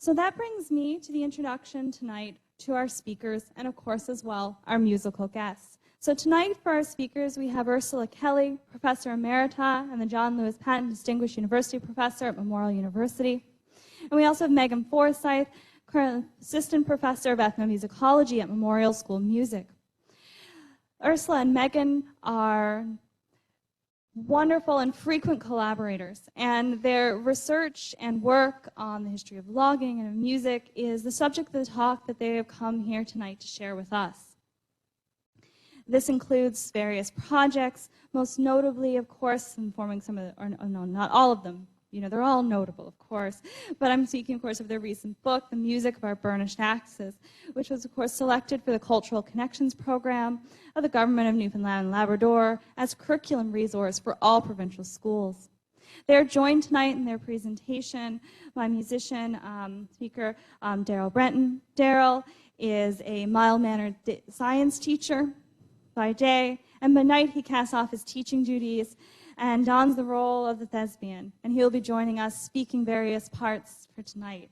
So that brings me to the introduction tonight to our speakers and, of course, as well, our musical guests. So tonight for our speakers, we have Ursula Kelly, Professor Emerita and the John Lewis Patton Distinguished University Professor at Memorial University. And we also have Megan Forsyth, current Assistant Professor of Ethnomusicology at Memorial School of Music. Ursula and Megan are wonderful and frequent collaborators, and their research and work on the history of logging and of music is the subject of the talk that they have come here tonight to share with us. This includes various projects, most notably, of course, informing some of the, or no, not all of them. You know, they're all notable, of course, but I'm speaking, of course, of their recent book, The Music of Our Burnished Axes, which was, of course, selected for the Cultural Connections Program of the Government of Newfoundland Labrador as curriculum resource for all provincial schools. They are joined tonight in their presentation by musician, speaker Daryl Brenton. Daryl is a mild-mannered science teacher by day, and by night he casts off his teaching duties and dons the role of the thespian, and he'll be joining us speaking various parts for tonight.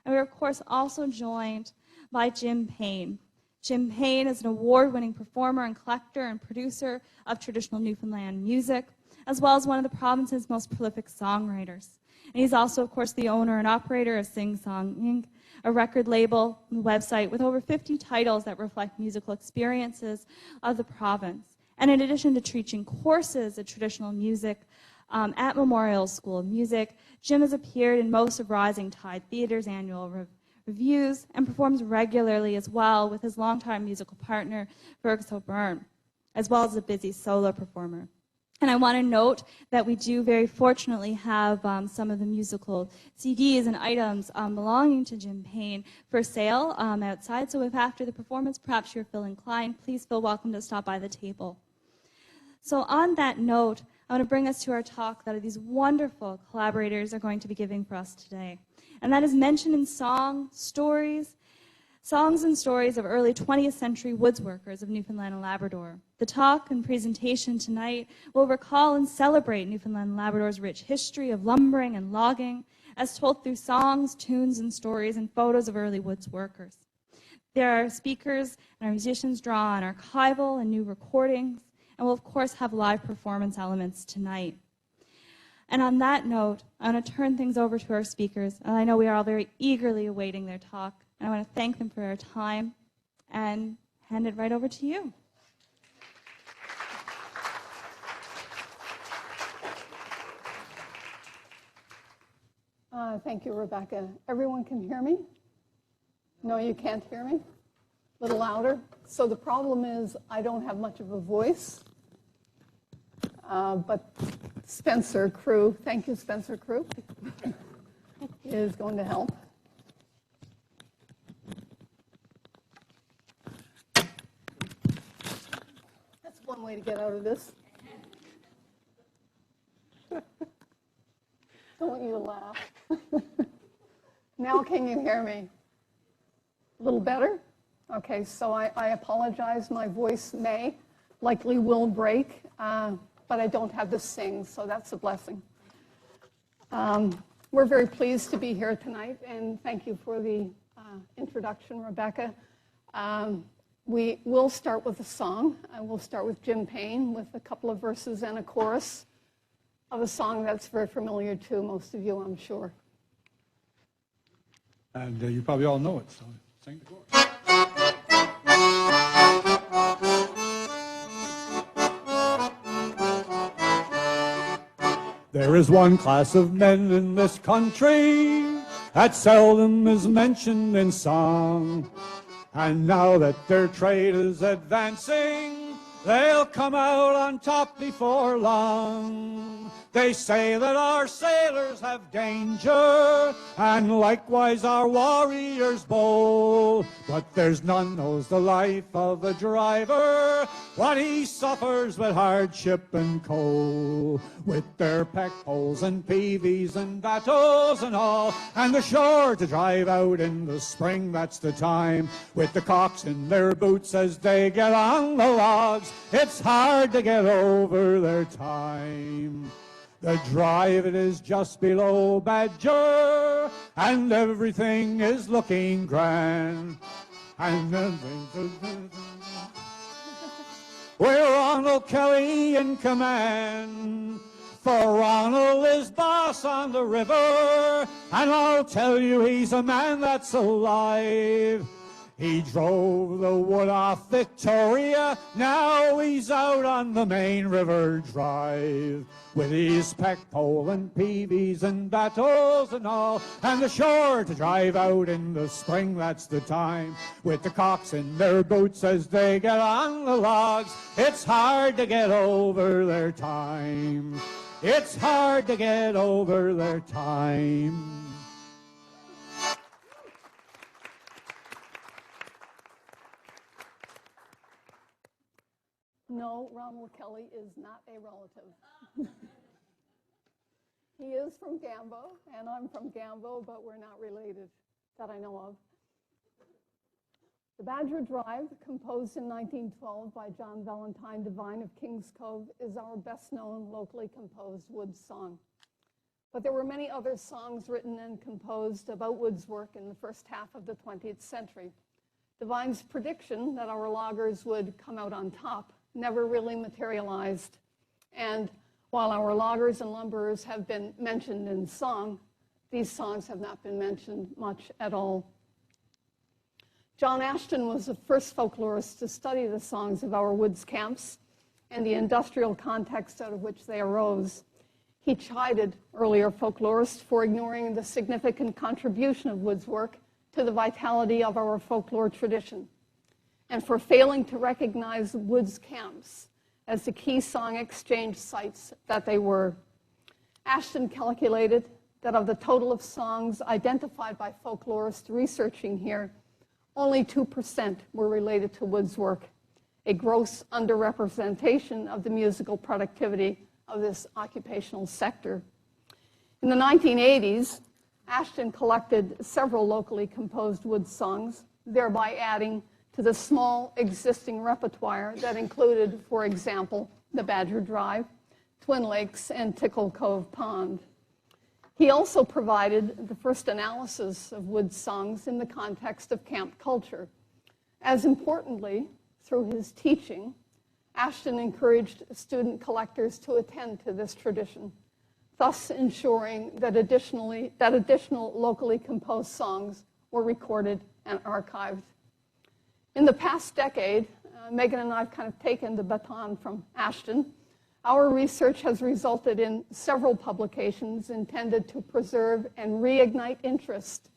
And we're, of course, also joined by Jim Payne. Jim Payne is an award-winning performer and collector and producer of traditional Newfoundland music, as well as one of the province's most prolific songwriters. And he's also, of course, the owner and operator of Sing Song Inc., a record label and website with over 50 titles that reflect musical experiences of the province. And in addition to teaching courses of traditional music at Memorial School of Music, Jim has appeared in most of Rising Tide Theatre's annual reviews and performs regularly as well with his longtime musical partner, Fergus O'Byrne, as well as a busy solo performer. And I want to note that we do very fortunately have some of the musical CDs and items belonging to Jim Payne for sale outside. So if after the performance perhaps you're feel inclined, please feel welcome to stop by the table. So on that note, I want to bring us to our talk that these wonderful collaborators are going to be giving for us today. And that is mentioned in songs and stories of early 20th century woodsworkers of Newfoundland and Labrador. The talk and presentation tonight will recall and celebrate Newfoundland and Labrador's rich history of lumbering and logging as told through songs, tunes, and stories and photos of early woodsworkers. There are speakers and our musicians draw on archival and new recordings, and we'll, of course, have live performance elements tonight. And on that note, I want to turn things over to our speakers, and I know we are all very eagerly awaiting their talk, and I want to thank them for their time and hand it right over to you. Thank you, Rebecca. Everyone can hear me? No, you can't hear me? A little louder? So the problem is I don't have much of a voice, but Spencer Crew, thank you, Spencer Crew, is going to help. That's one way to get out of this. Don't you laugh. Now can you hear me? A little better? Okay, so I apologize. My voice likely will break, but I don't have to sing, so that's a blessing. We're very pleased to be here tonight, and thank you for the introduction, Rebecca. We will start with a song. We'll start with Jim Payne with a couple of verses and a chorus of a song that's very familiar to most of you, I'm sure. And you probably all know it, so sing the chorus. There is one class of men in this country that seldom is mentioned in song, and now that their trade is advancing, they'll come out on top before long. They say that our sailors have danger, and likewise our warriors bold. But there's none knows the life of a driver, what he suffers with hardship and cold. With their peck poles and peavies and battles and all, and the shore to drive out in the spring, that's the time. With the cocks in their boots as they get on the logs, it's hard to get over their time. The drive, it is just below Badger, and everything is looking grand. And we're Ronald Kelly in command, for Ronald is boss on the river, and I'll tell you he's a man that's alive. He drove the wood off Victoria, now he's out on the main river drive. With his peck pole and peavies and battles and all, and the shore to drive out in the spring, that's the time. With the cocks in their boots as they get on the logs, it's hard to get over their time. It's hard to get over their time. No, Ronald Kelly is not a relative. He is from Gambo, and I'm from Gambo, but we're not related that I know of. The Badger Drive, composed in 1912 by John Valentine Devine of Kings Cove, is our best-known locally composed Woods song. But there were many other songs written and composed about Woods' work in the first half of the 20th century. Devine's prediction that our loggers would come out on top never really materialized. And while our loggers and lumberers have been mentioned in song, these songs have not been mentioned much at all. John Ashton was the first folklorist to study the songs of our woods camps and the industrial context out of which they arose. He chided earlier folklorists for ignoring the significant contribution of Woods' work to the vitality of our folklore tradition, and for failing to recognize Woods camps as the key song exchange sites that they were. Ashton calculated that of the total of songs identified by folklorists researching here, only 2% were related to Woods' work, a gross underrepresentation of the musical productivity of this occupational sector. In the 1980s, Ashton collected several locally composed Woods songs, thereby adding to the small existing repertoire that included, for example, the Badger Drive, Twin Lakes, and Tickle Cove Pond. He also provided the first analysis of Woods songs in the context of camp culture. As importantly, through his teaching, Ashton encouraged student collectors to attend to this tradition, thus ensuring that additional locally composed songs were recorded and archived. In the past decade, Megan and I have kind of taken the baton from Ashton. Our research has resulted in several publications intended to preserve and reignite interest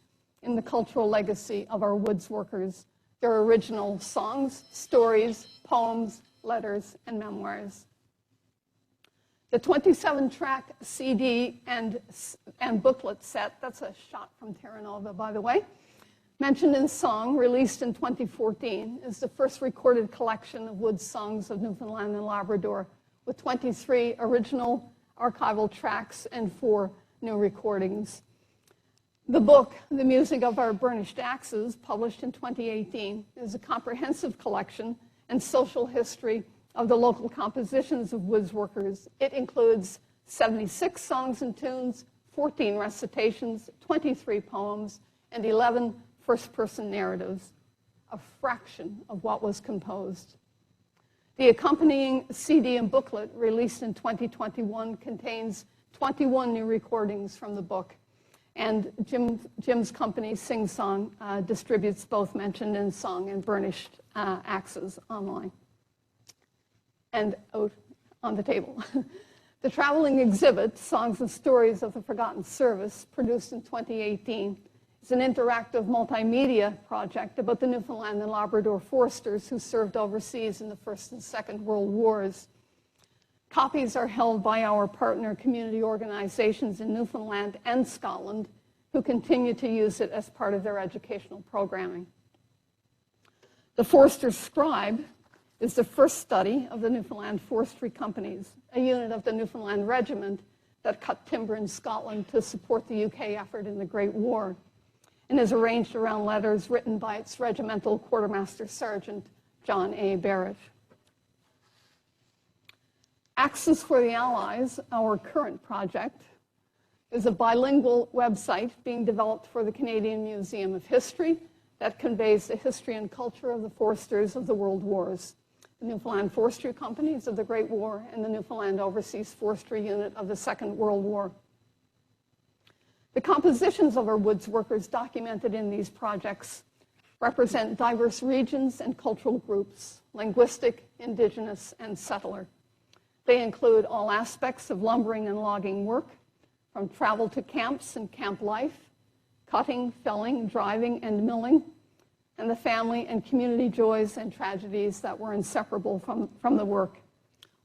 in the cultural legacy of our Woods workers, their original songs, stories, poems, letters, and memoirs. The 27-track CD and booklet set, that's a shot from Terra Nova, by the way, mentioned in song, released in 2014, is the first recorded collection of Woods songs of Newfoundland and Labrador, with 23 original archival tracks and 4 new recordings. The book, The Music of Our Burnished Axes, published in 2018, is a comprehensive collection and social history of the local compositions of Woods workers. It includes 76 songs and tunes, 14 recitations, 23 poems, and 11 first-person narratives, a fraction of what was composed. The accompanying CD and booklet, released in 2021, contains 21 new recordings from the book, and Jim's company, Sing Song, distributes both mentioned in song and burnished axes online and out on the table. The traveling exhibit, Songs and Stories of the Forgotten Service, produced in 2018, is an interactive multimedia project about the Newfoundland and Labrador foresters who served overseas in the First and Second World Wars. Copies are held by our partner community organizations in Newfoundland and Scotland, who continue to use it as part of their educational programming. The Forester's Scribe is the first study of the Newfoundland Forestry Companies, a unit of the Newfoundland Regiment that cut timber in Scotland to support the UK effort in the Great War, and is arranged around letters written by its regimental quartermaster sergeant, John A. Barrett. Axis for the Allies, our current project, is a bilingual website being developed for the Canadian Museum of History that conveys the history and culture of the foresters of the World Wars, the Newfoundland Forestry Companies of the Great War, and the Newfoundland Overseas Forestry Unit of the Second World War. The compositions of our woods workers documented in these projects represent diverse regions and cultural groups, linguistic, Indigenous, and settler. They include all aspects of lumbering and logging work, from travel to camps and camp life, cutting, felling, driving, and milling, and the family and community joys and tragedies that were inseparable from the work.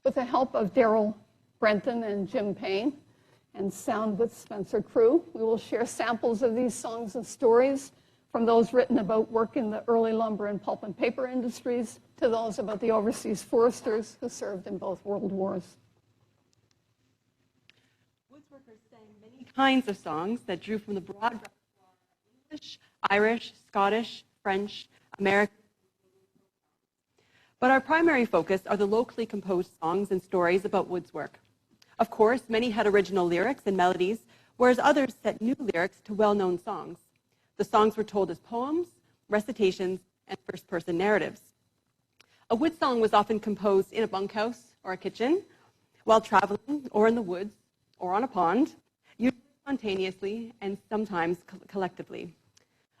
With the help of Daryl Brenton and Jim Payne and Sound with Spencer Crew, we will share samples of these songs and stories, from those written about work in the early lumber and pulp and paper industries to those about the overseas foresters who served in both world wars. Woodsworkers sang many kinds of songs that drew from the broad repertoire of English, Irish, Scottish, French, American. But our primary focus are the locally composed songs and stories about woods work. Of course, many had original lyrics and melodies, whereas others set new lyrics to well-known songs. The songs were told as poems, recitations, and first-person narratives. A wood song was often composed in a bunkhouse or a kitchen, while traveling, or in the woods, or on a pond, usually spontaneously and sometimes collectively.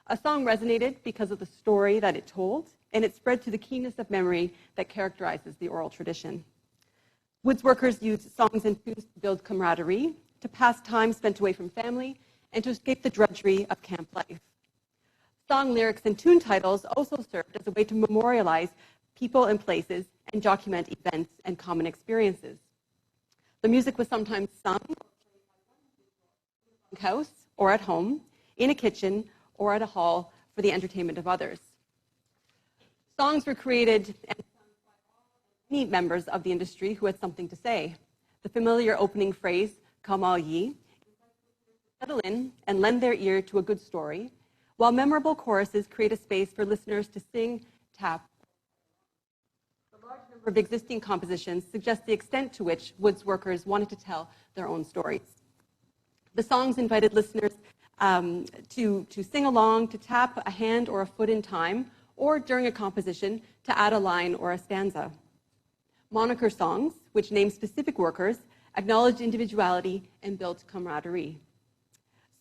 A song resonated because of the story that it told, and it spread to the keenness of memory that characterizes the oral tradition. Woodsworkers used songs and tunes to build camaraderie, to pass time spent away from family, and to escape the drudgery of camp life. Song lyrics and tune titles also served as a way to memorialize people and places and document events and common experiences. The music was sometimes sung in a house or at home, in a kitchen, or at a hall for the entertainment of others. Songs were created and sung by many members of the industry who had something to say. The familiar opening phrase, "Come all ye," settle in and lend their ear to a good story, while memorable choruses create a space for listeners to sing, tap. The large number of existing compositions suggest the extent to which woods workers wanted to tell their own stories. The songs invited listeners to sing along, to tap a hand or a foot in time, or during a composition to add a line or a stanza. Moniker songs, which named specific workers, acknowledged individuality and built camaraderie.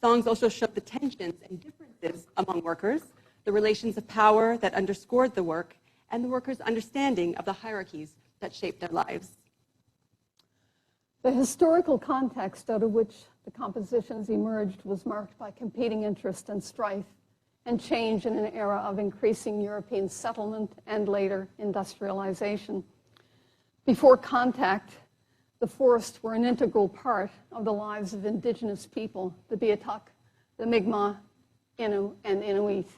Songs also showed the tensions and differences among workers, the relations of power that underscored the work, and the workers' understanding of the hierarchies that shaped their lives. The historical context out of which the compositions emerged was marked by competing interest and strife and change in an era of increasing European settlement and later industrialization. Before contact, the forests were an integral part of the lives of Indigenous people, the Beothuk, the Mi'kmaq, Innu, and Inuit,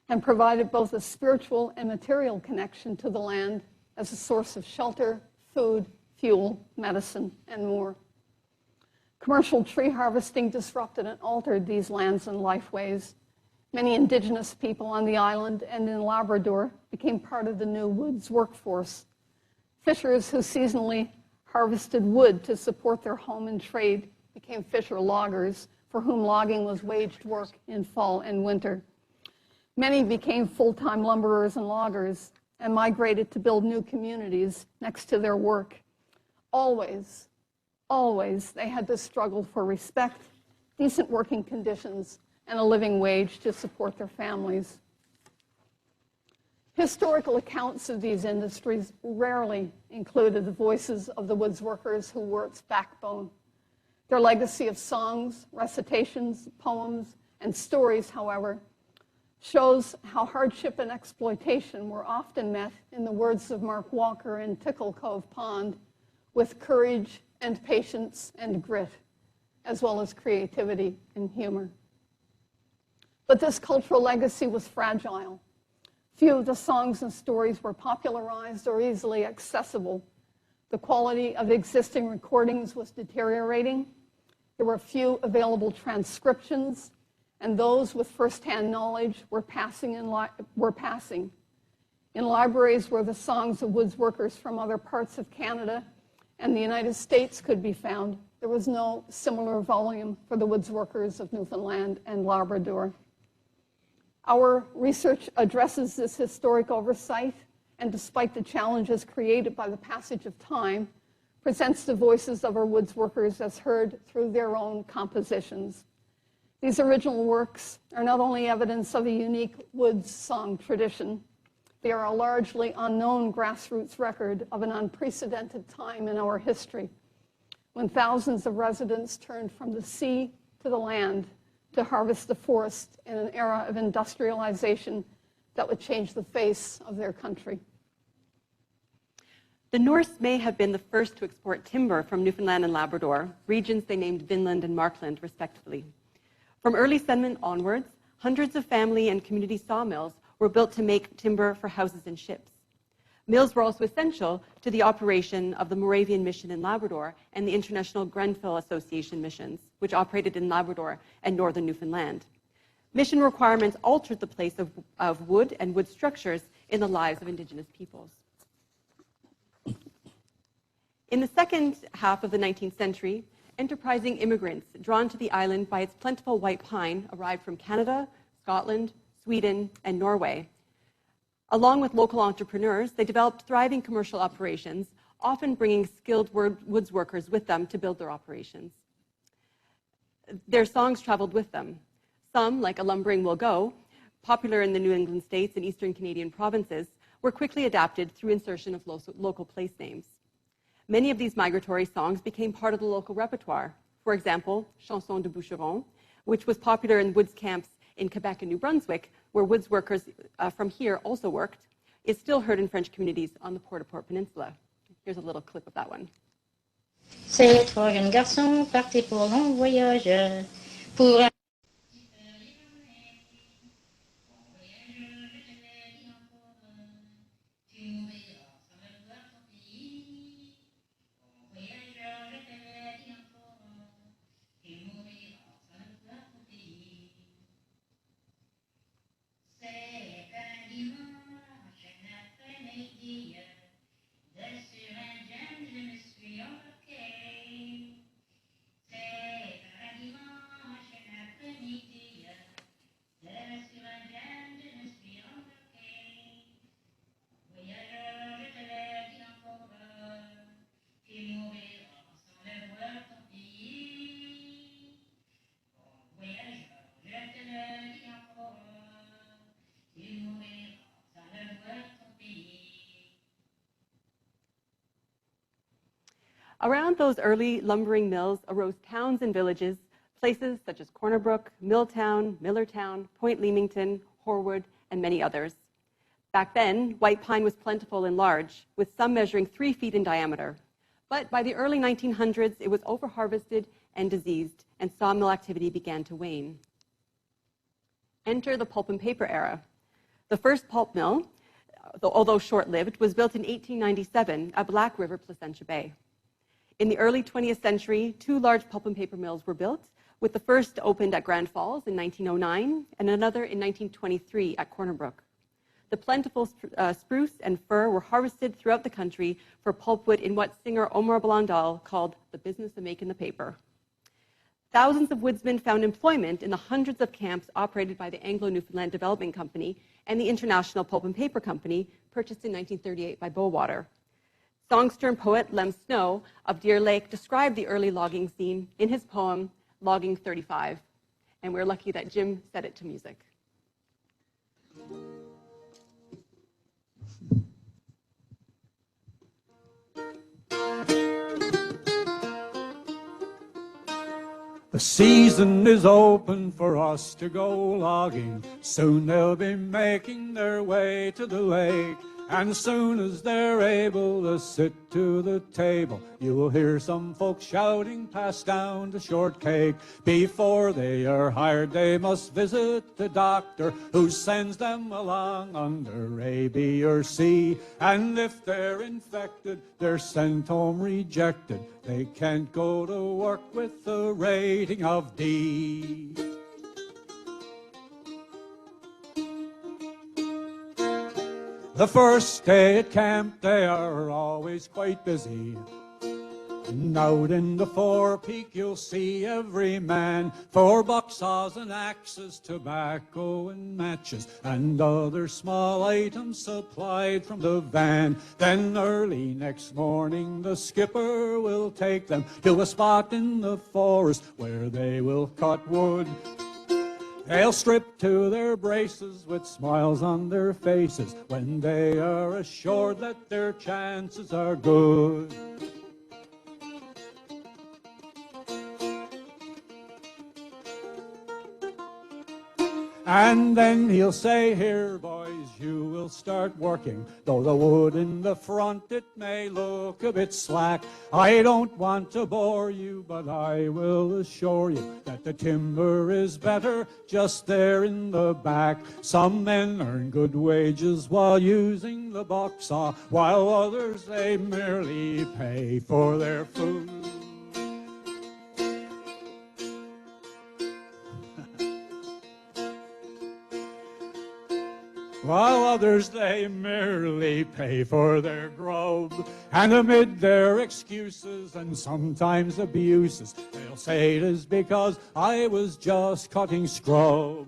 and provided both a spiritual and material connection to the land as a source of shelter, food, fuel, medicine, and more. Commercial tree harvesting disrupted and altered these lands and lifeways. Many Indigenous people on the island and in Labrador became part of the new woods workforce. Fishers who seasonally harvested wood to support their home and trade became fisher loggers, for whom logging was waged work in fall and winter. Many became full-time lumberers and loggers and migrated to build new communities next to their work. Always, always, they had to struggle for respect, decent working conditions, and a living wage to support their families. Historical accounts of these industries rarely included the voices of the woods workers who were its backbone. Their legacy of songs, recitations, poems, and stories, however, shows how hardship and exploitation were often met, in the words of Mark Walker in Tickle Cove Pond, with courage and patience and grit, as well as creativity and humor. But this cultural legacy was fragile. Few of the songs and stories were popularized or easily accessible. The quality of existing recordings was deteriorating. There were few available transcriptions, and those with firsthand knowledge were passing. In libraries were the songs of woods workers from other parts of Canada and the United States could be found, there was no similar volume for the woods workers of Newfoundland and Labrador. Our research addresses this historic oversight, and despite the challenges created by the passage of time, presents the voices of our woods workers as heard through their own compositions. These original works are not only evidence of a unique woods song tradition, they are a largely unknown grassroots record of an unprecedented time in our history, when thousands of residents turned from the sea to the land to harvest the forest in an era of industrialization that would change the face of their country. The Norse may have been the first to export timber from Newfoundland and Labrador, regions they named Vinland and Markland, respectively. From early settlement onwards, hundreds of family and community sawmills were built to make timber for houses and ships. Mills were also essential to the operation of the Moravian Mission in Labrador and the International Grenfell Association missions, which operated in Labrador and northern Newfoundland. Mission requirements altered the place of wood and wood structures in the lives of Indigenous peoples. In the second half of the 19th century, enterprising immigrants drawn to the island by its plentiful white pine arrived from Canada, Scotland, Sweden, and Norway. Along with local entrepreneurs, they developed thriving commercial operations, often bringing skilled woods workers with them to build their operations. Their songs traveled with them. Some, like A Lumbering Will Go, popular in the New England states and eastern Canadian provinces, were quickly adapted through insertion of local place names. Many of these migratory songs became part of the local repertoire. For example, Chanson de Boucheron, which was popular in woods camps in Quebec and New Brunswick, where woods workers from here also worked, is still heard in French communities on the Port-au-Port Peninsula. Here's a little clip of that one. Ces trois jeunes garçons partaient pour long voyage, pour un... Around those early lumbering mills arose towns and villages, places such as Corner Brook, Milltown, Millertown, Point Leamington, Horwood, and many others. Back then, white pine was plentiful and large, with some measuring 3 feet in diameter. But by the early 1900s, it was overharvested and diseased, and sawmill activity began to wane. Enter the pulp and paper era. The first pulp mill, although short-lived, was built in 1897 at Black River, Placentia Bay. In the early 20th century, 2 large pulp and paper mills were built, with the first opened at Grand Falls in 1909 and another in 1923 at Corner Brook. The plentiful spruce and fir were harvested throughout the country for pulpwood in what singer Omar Blondal called the business of making the paper. Thousands of woodsmen found employment in the hundreds of camps operated by the Anglo-Newfoundland Development Company and the International Pulp and Paper Company, purchased in 1938 by Bowater. Songster and poet Lem Snow of Deer Lake described the early logging scene in his poem, Logging 35. And we're lucky that Jim set it to music. The season is open for us to go logging. Soon they'll be making their way to the lake. And soon as they're able to sit to the table, you will hear some folks shouting, pass down the short cake. Before they are hired, they must visit the doctor, who sends them along under A, B, or C. And if they're infected, they're sent home rejected. They can't go to work with a rating of D. The first day at camp, they are always quite busy. And out in the forepeak you'll see every man, 4 bucksaws and axes, tobacco and matches, and other small items supplied from the van. Then early next morning the skipper will take them to a spot in the forest where they will cut wood. They'll strip to their braces with smiles on their faces when they are assured that their chances are good. And then he'll say, here, boys, you will start working. Though the wood in the front, it may look a bit slack. I don't want to bore you, but I will assure you that the timber is better just there in the back. Some men earn good wages while using the buck saw, while others, they merely pay for their food. While others, they merely pay for their grub. And amid their excuses and sometimes abuses, they'll say it is because I was just cutting scrub.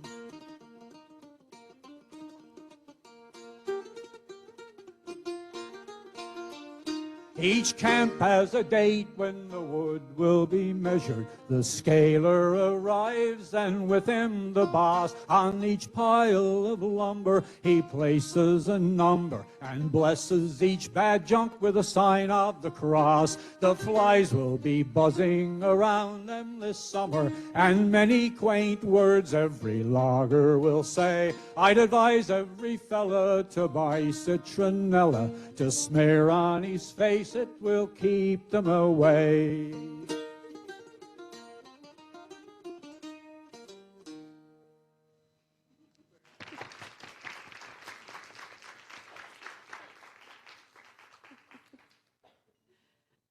Each camp has a date when the wood will be measured. The scaler arrives, and with him the boss. On each pile of lumber he places a number and blesses each bad junk with a sign of the cross. The flies will be buzzing around them this summer, and many quaint words every logger will say. I'd advise every fella to buy citronella to smear on his face. It will keep them away.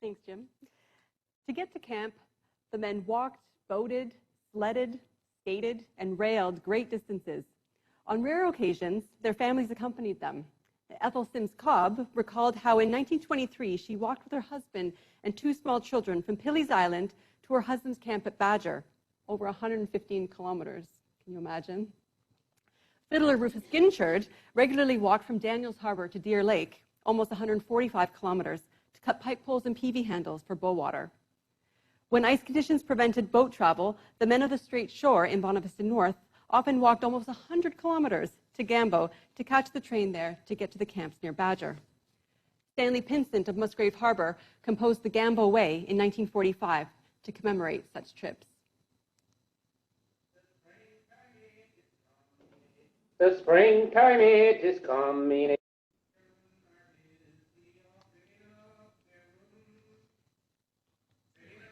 Thanks, Jim. To get to camp, the men walked, boated, sledded, skated, and railed great distances. On rare occasions, their families accompanied them. Ethel Sims Cobb recalled how in 1923 she walked with her husband and 2 small children from Pilley's Island to her husband's camp at Badger, over 115 kilometers. Can you imagine? Fiddler Rufus Ginchard regularly walked from Daniels Harbor to Deer Lake, almost 145 kilometers, to cut pike poles and peavey handles for bow water. When ice conditions prevented boat travel, the men of the Strait Shore in Bonavista North often walked almost 100 kilometers to Gambo to catch the train there to get to the camps near Badger. Stanley Pinsent of Musgrave Harbor composed the Gambo Way in 1945 to commemorate such trips. The springtime it is coming.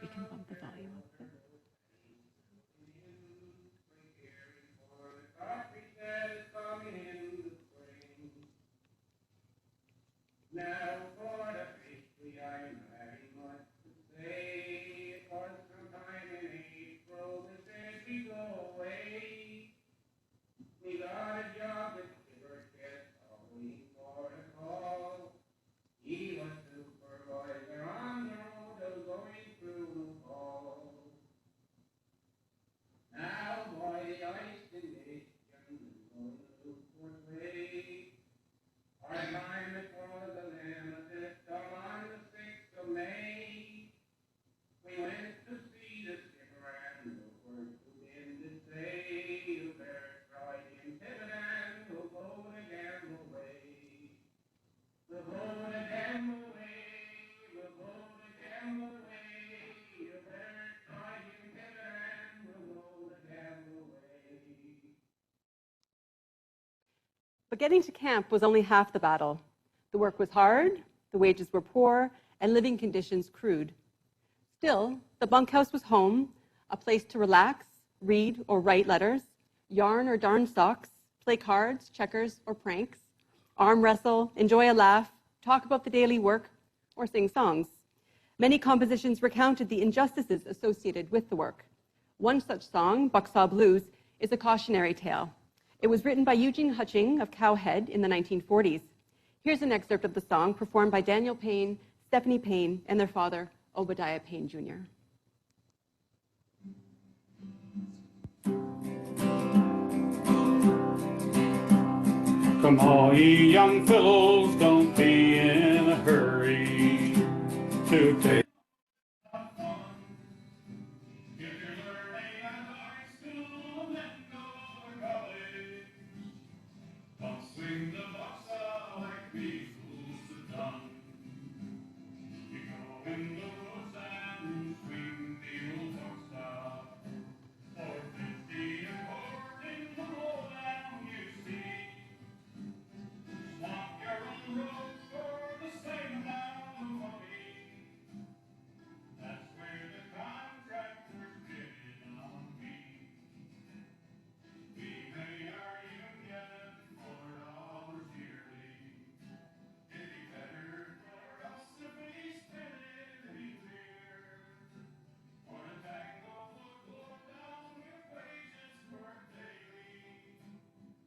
We can bump the volume up there. Now for the feast I'm very much to say. It was sometime in April that said we go away. We got a job at Silvercrest, waiting for a call. He was supervisor on the road of going through the fall. Now boy, the ice condition is going to Newfoundland way. Our time it was a limited on the 6th of May. We went to see the skipper and the words begin to say, you better try him pivot and we'll go to Gamble Way. We'll go to Gamble Way, we'll go to Gamble Way. You better try him pivot and we'll go to Gamble Way. But getting to camp was only half the battle. The work was hard, the wages were poor, and living conditions crude. Still, the bunkhouse was home, a place to relax, read or write letters, yarn or darn socks, play cards, checkers, or pranks, arm wrestle, enjoy a laugh, talk about the daily work, or sing songs. Many compositions recounted the injustices associated with the work. One such song, Bucksaw Blues, is a cautionary tale. It was written by Eugene Hutching of Cowhead in the 1940s. Here's an excerpt of the song performed by Daniel Payne, Stephanie Payne, and their father, Obadiah Payne Jr. Come all ye young fellows, don't be in a hurry to take. If you're learning at high school, then go to college. Don't swing the box out like we fools have done. You go in the woods and swing the old box out. For 50 a cord in the lowland you see. Swamp your own road for the same amount of money. That's where the contractors get in on me. We pay our union $4 yearly. It'd be better for us if we spent it any clear. For the tango would go down with wages worked daily.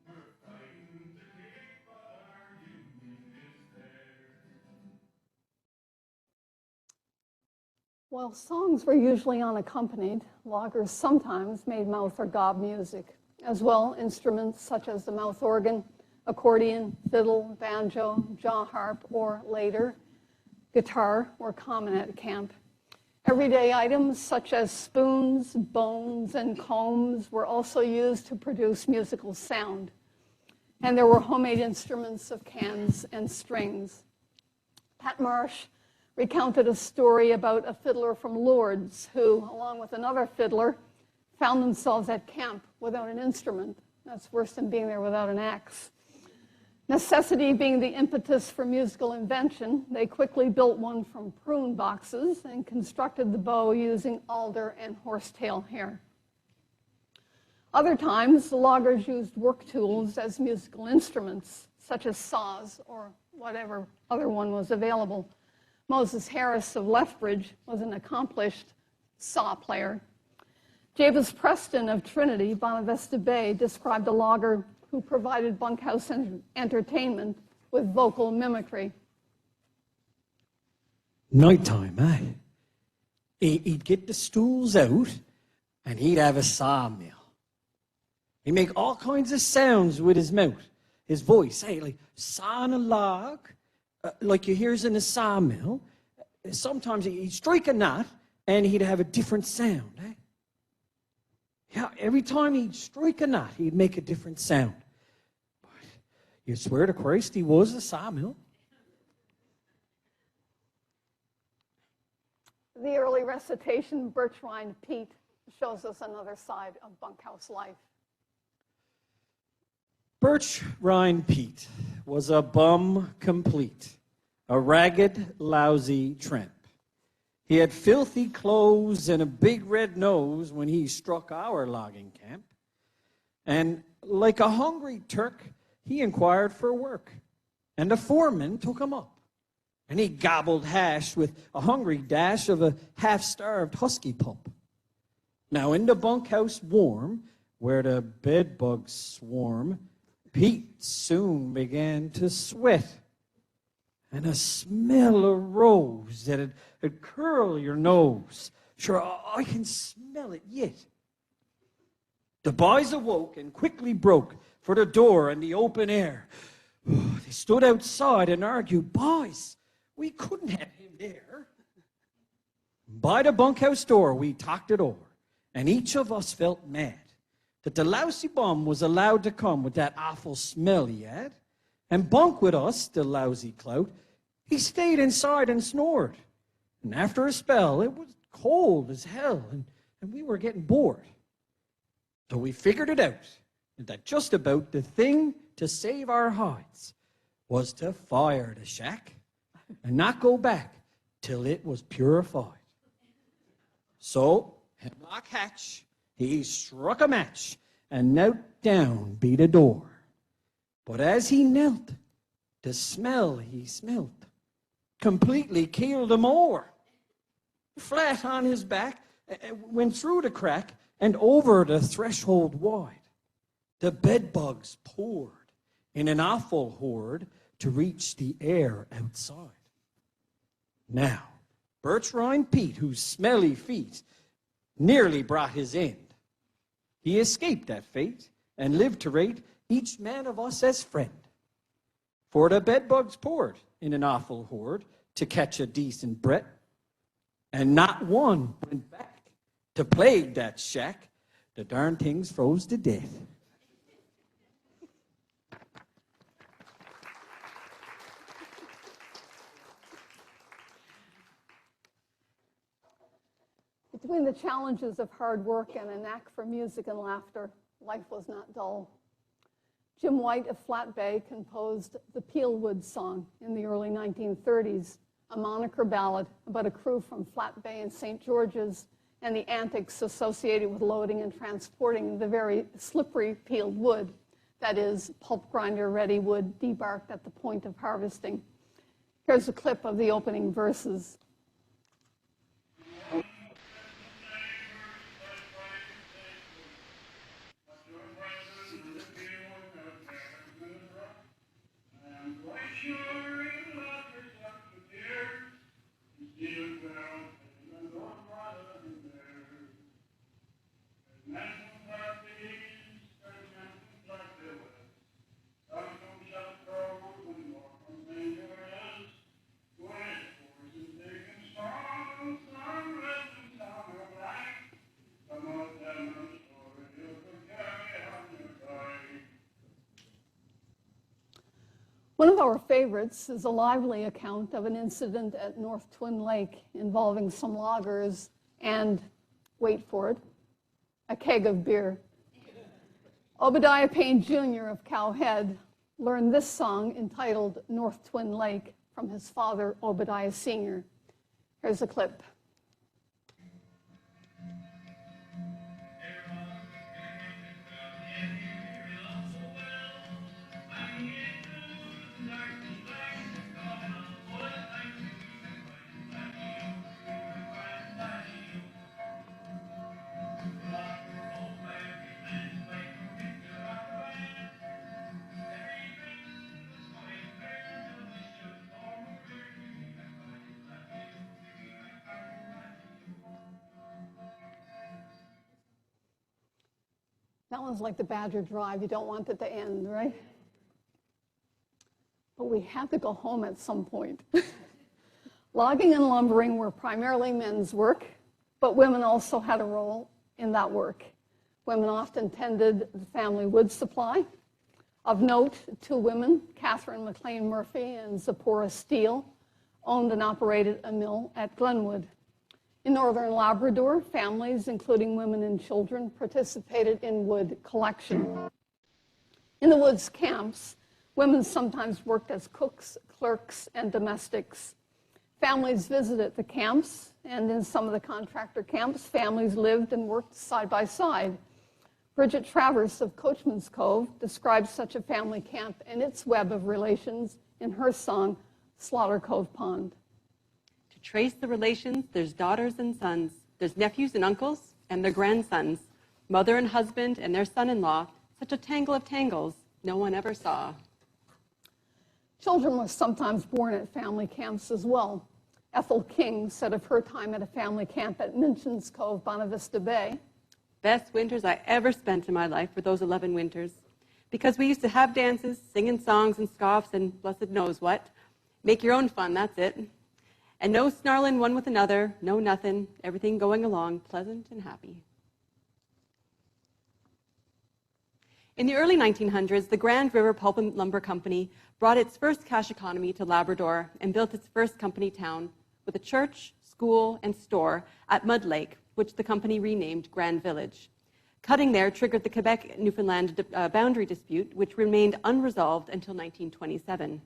We're fighting to keep, but our union is there. While songs were usually unaccompanied, loggers sometimes made mouth or gob music. As well, instruments such as the mouth organ, accordion, fiddle, banjo, jaw harp, or later, guitar were common at camp. Everyday items such as spoons, bones, and combs were also used to produce musical sound. And there were homemade instruments of cans and strings. Pat Marsh recounted a story about a fiddler from Lourdes who, along with another fiddler, found themselves at camp without an instrument. That's worse than being there without an axe. Necessity being the impetus for musical invention, they quickly built one from prune boxes and constructed the bow using alder and horsetail hair. Other times, the loggers used work tools as musical instruments, such as saws or whatever other one was available. Moses Harris of Lethbridge was an accomplished saw player. Jabez Preston of Trinity, Bonavista Bay, described a logger who provided bunkhouse entertainment with vocal mimicry. Nighttime, eh? He'd get the stools out and he'd have a sawmill. He'd make all kinds of sounds with his mouth, his voice, like sawing a log, like you hears in a sawmill. Sometimes he'd strike a knot and he'd have a different sound, eh? Yeah, every time he'd strike a knot, he'd make a different sound. But you swear to Christ, he was a sawmill. The early recitation, Birch Rind Pete, shows us another side of bunkhouse life. Birch Rind Pete was a bum complete, a ragged, lousy tramp. He had filthy clothes and a big red nose when he struck our logging camp. And like a hungry Turk, he inquired for work. And the foreman took him up. And he gobbled hash with a hungry dash of a half-starved husky pup. Now in the bunkhouse warm, where the bedbugs swarm, Pete soon began to sweat. And a smell arose that'd curl your nose. Sure, I can smell it yet. The boys awoke and quickly broke for the door and the open air. They stood outside and argued, "Boys, we couldn't have him there." By the bunkhouse door, we talked it over, and each of us felt mad that the lousy bum was allowed to come with that awful smell he had, and bunk with us, the lousy clout. He stayed inside and snored. And after a spell, it was cold as hell, and we were getting bored. So we figured it out, that just about the thing to save our hides was to fire the shack and not go back till it was purified. So, Hemlock Hatch, he struck a match and knelt down be the door. But as he knelt, the smell he smelt completely killed him o'er. Flat on his back, went through the crack and over the threshold wide. The bedbugs poured in an awful horde to reach the air outside. Now, Birch Rind Pete, whose smelly feet nearly brought his end. He escaped that fate and lived to rate each man of us as friend. For the bedbugs poured in an awful horde to catch a decent Bret, and not one went back to plague that shack. The darn things froze to death. Between the challenges of hard work and a knack for music and laughter, life was not dull. Jim White of Flat Bay composed the Peelwood Song in the early 1930s, a moniker ballad about a crew from Flat Bay and St. George's and the antics associated with loading and transporting the very slippery peeled wood, that is, pulp grinder ready wood debarked at the point of harvesting. Here's a clip of the opening verses. One of our favorites is a lively account of an incident at North Twin Lake involving some loggers and, wait for it, a keg of beer. Obadiah Payne Jr. of Cowhead learned this song entitled North Twin Lake from his father, Obadiah Sr. Here's a clip. That one's like the Badger Drive. You don't want it to end, right? But we had to go home at some point. Logging and lumbering were primarily men's work, but women also had a role in that work. Women often tended the family wood supply. Of note, two women, Catherine McLean Murphy and Zipporah Steele, owned and operated a mill at Glenwood. In northern Labrador, families, including women and children, participated in wood collection. In the woods camps, women sometimes worked as cooks, clerks, and domestics. Families visited the camps, and in some of the contractor camps, families lived and worked side by side. Bridget Travers of Coachman's Cove describes such a family camp and its web of relations in her song, Slaughter Cove Pond. To trace the relations, there's daughters and sons, there's nephews and uncles and their grandsons, mother and husband and their son-in-law, such a tangle of tangles no one ever saw. Children were sometimes born at family camps as well. Ethel King said of her time at a family camp at Minchin's Cove, Bonavista Bay, Best winters I ever spent in my life were those 11 winters, because we used to have dances, singing songs and scoffs and blessed knows what. Make your own fun, that's it. And no snarling one with another, no nothing, everything going along pleasant and happy. In the early 1900s, the Grand River Pulp and Lumber Company brought its first cash economy to Labrador and built its first company town with a church, school, and store at Mud Lake, which the company renamed Grand Village. Cutting there triggered the Quebec-Newfoundland boundary dispute, which remained unresolved until 1927.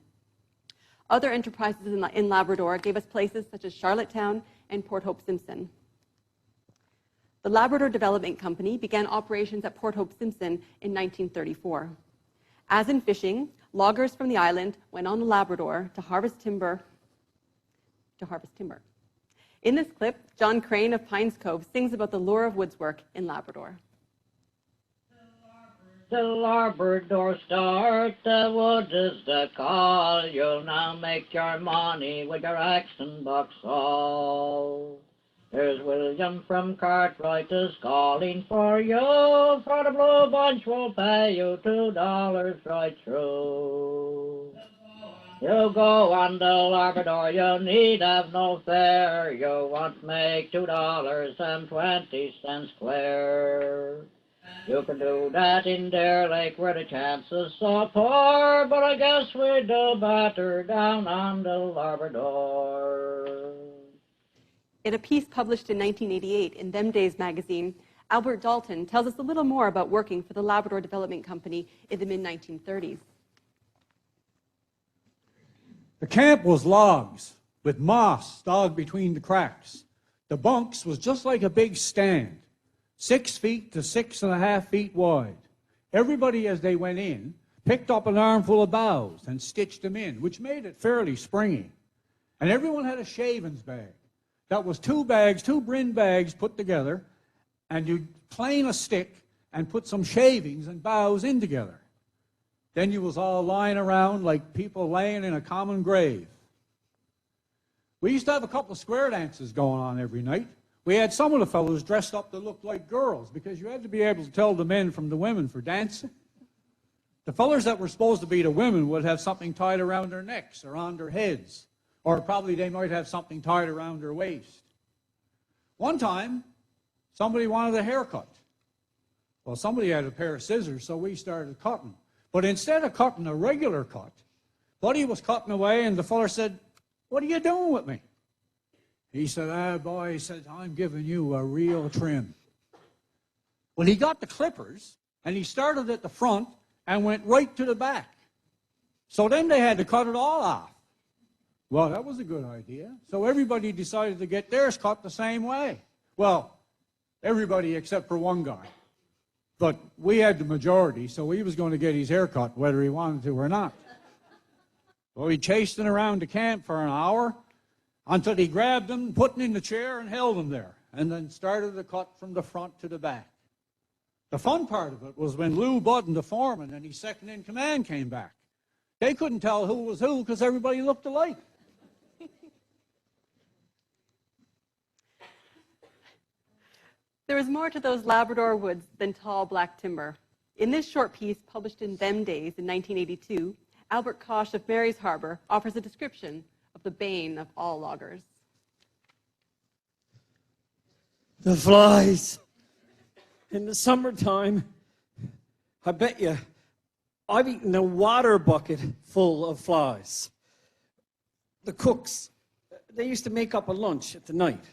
Other enterprises in Labrador gave us places such as Charlottetown and Port Hope Simpson. The Labrador Development Company began operations at Port Hope Simpson in 1934. As in fishing, loggers from the island went on the Labrador to harvest timber. In this clip, John Crane of Pines Cove sings about the lure of woods work in Labrador. The loggers The Labrador start, the woods is the call. You'll now make your money with your axe and box all. There's William from Cartwright is calling for you. For the Blue Bunch will pay you $2 right through. You go on the Labrador, you need have no fare. You won't make $2.20 clear. You can do that in Dare Lake where the chances so poor, but I guess we do better down on the Labrador. In a piece published in 1988 in Them Days magazine, Albert Dalton tells us a little more about working for the Labrador Development Company in the mid-1930s. The camp was logs with moss dug between the cracks. The bunks was just like a big stand, 6 feet to 6.5 feet wide. Everybody, as they went in, picked up an armful of boughs and stitched them in, which made it fairly springy. And everyone had a shavings bag. That was 2 bags, 2 brin bags put together, and you'd plane a stick and put some shavings and boughs in together. Then you was all lying around like people laying in a common grave. We used to have a couple of square dances going on every night. We had some of the fellows dressed up that looked like girls because you had to be able to tell the men from the women for dancing. The fellows that were supposed to be the women would have something tied around their necks or on their heads, or probably they might have something tied around their waist. One time, somebody wanted a haircut. Well, somebody had a pair of scissors, so we started cutting. But instead of cutting a regular cut, Buddy was cutting away, and the fella said, "What are you doing with me?" He said, "Ah, boy," he said, "I'm giving you a real trim." Well, he got the clippers, and he started at the front and went right to the back. So then they had to cut it all off. Well, that was a good idea. So everybody decided to get theirs cut the same way. Well, everybody except for one guy. But we had the majority, so he was going to get his hair cut whether he wanted to or not. Well, he chased him around the camp for an hour until he grabbed him, put him in the chair, and held him there, and then started the cut from the front to the back. The fun part of it was when Lou Budden, the foreman, and his second-in-command came back. They couldn't tell who was who because everybody looked alike. There is more to those Labrador woods than tall black timber. In this short piece, published in Them Days in 1982, Albert Kosh of Mary's Harbor offers a description of the bane of all loggers. The flies. In the summertime, I bet you I've eaten a water bucket full of flies. The cooks, they used to make up a lunch at the night.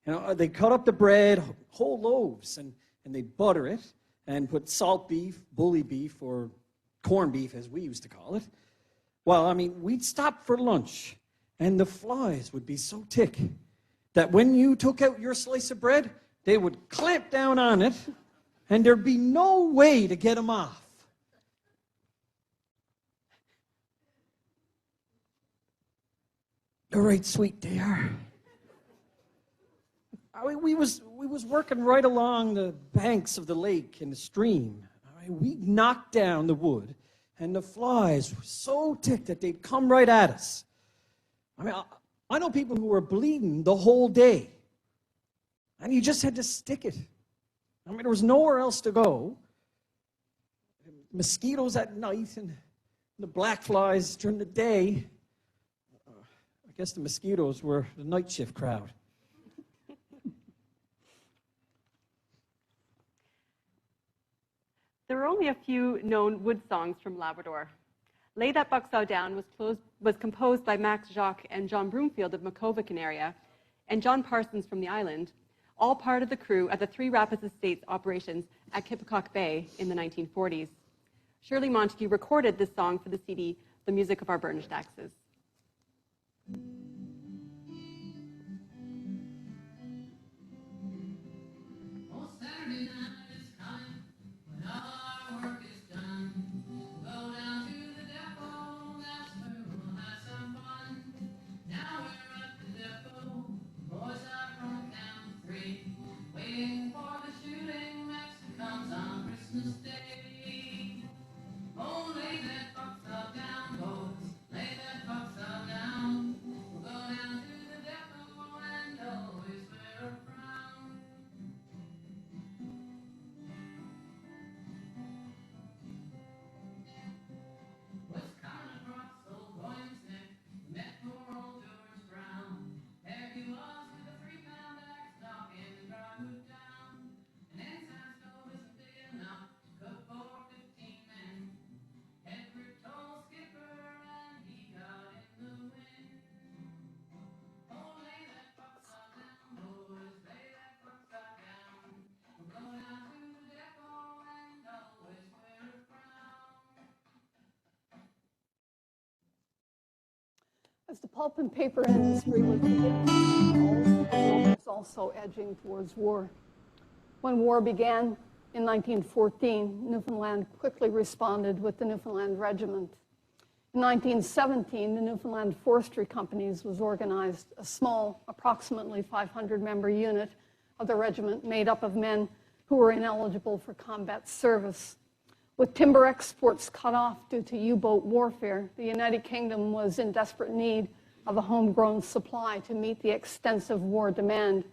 You know, they cut up the bread, whole loaves, and they'd butter it and put salt beef, bully beef, or corned beef, as we used to call it. Well, I mean, we'd stop for lunch, and the flies would be so thick that when you took out your slice of bread, they would clamp down on it, and there'd be no way to get them off. They're right sweet, they are. We was working right along the banks of the lake and the stream. We knocked down the wood, and the flies were so thick that they'd come right at us. I mean, I know people who were bleeding the whole day, and you just had to stick it. I mean, there was nowhere else to go. Mosquitoes at night and the black flies during the day. I guess the mosquitoes were the night shift crowd. There are only a few known wood songs from Labrador. Lay That Bucksaw Down was composed by Max Jacques and John Broomfield of Makovican area, and John Parsons from the island, all part of the crew at the Three Rapids Estates operations at Kippacock Bay in the 1940s. Shirley Montague recorded this song for the CD, The Music of Our Burnished Axes. Waiting for the shooting next comes on Christmas Day. As the pulp and paper industry was beginning to evolve, the world was also edging towards war. When war began in 1914, Newfoundland quickly responded with the Newfoundland Regiment. In 1917, the Newfoundland Forestry Companies was organized, a small, approximately 500-member unit of the regiment made up of men who were ineligible for combat service. With timber exports cut off due to U-boat warfare, the United Kingdom was in desperate need of a homegrown supply to meet the extensive war demand.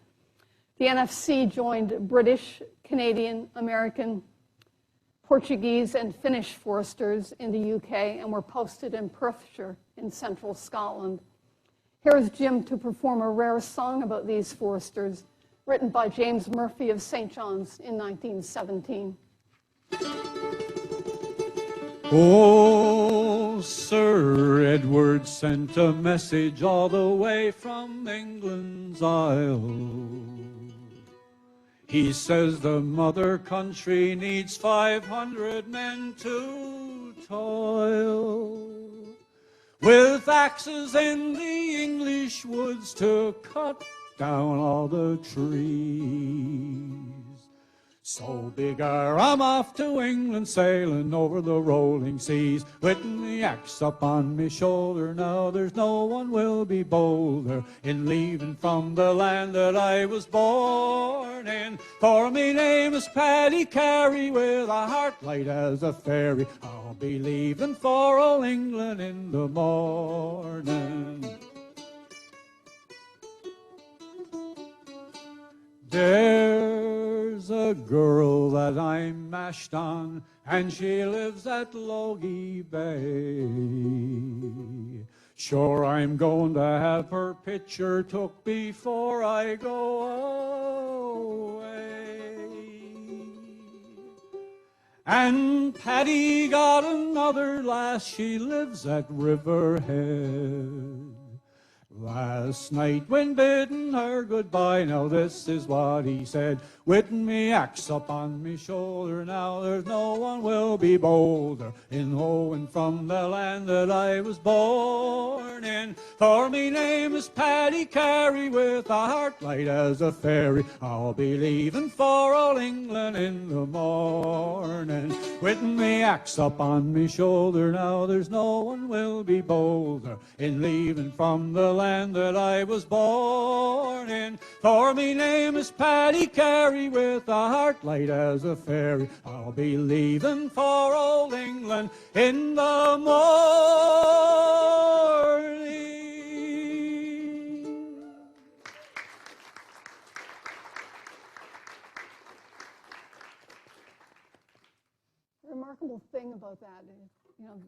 The NFC joined British, Canadian, American, Portuguese, and Finnish foresters in the UK and were posted in Perthshire in central Scotland. Here's Jim to perform a rare song about these foresters, written by James Murphy of St. John's in 1917. Oh, Sir Edward sent a message all the way from England's Isle. He says the mother country needs 500 men to toil, with axes in the English woods to cut down all the trees. So bigger, I'm off to England, sailing over the rolling seas, with the axe up on me shoulder. Now there's no one will be bolder in leaving from the land that I was born in. For me name is Paddy Carey, with a heart light as a fairy. I'll be leaving for old England in the morning. There's a girl that I'm mashed on, and she lives at Logie Bay. Sure, I'm going to have her picture took before I go away. And Paddy got another lass, she lives at Riverhead. Last night when bidding her goodbye, now this is what he said, with me axe up on me shoulder. Now there's no one will be bolder in hoeing from the land that I was born in. For me name is Paddy Carey, with a heart light as a fairy. I'll be leaving for old England in the morning, with me axe up on me shoulder. Now there's no one will be bolder in leaving from the land that I was born in. For me name is Paddy Carey, with a heart light as a fairy. I'll be leaving for old England in the morning. The remarkable thing about that is,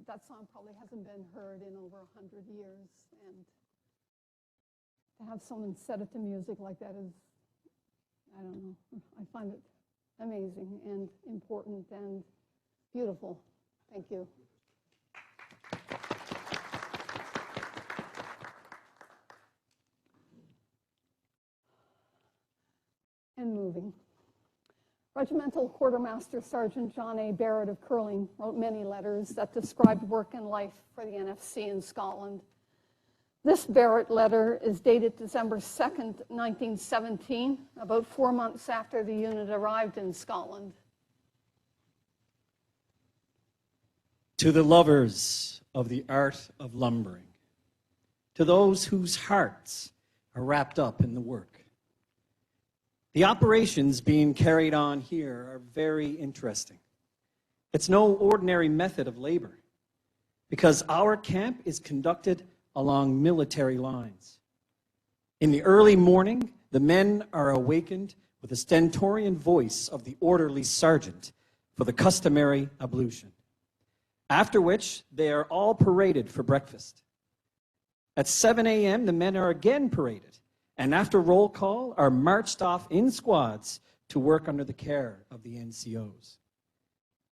that song probably hasn't been heard in over 100 years, and to have someone set it to music like that is, I don't know, I find it amazing and important and beautiful. Thank you. And moving. Regimental Quartermaster Sergeant John A. Barrett of Curling wrote many letters that described work and life for the NFC in Scotland. This Barrett letter is dated December 2nd, 1917, about 4 months after the unit arrived in Scotland. To the lovers of the art of lumbering, to those whose hearts are wrapped up in the work. The operations being carried on here are very interesting. It's no ordinary method of labor, because our camp is conducted along military lines. In the early morning, the men are awakened with the stentorian voice of the orderly sergeant for the customary ablution, after which they are all paraded for breakfast. At 7 a.m., the men are again paraded, and after roll call are marched off in squads to work under the care of the NCOs.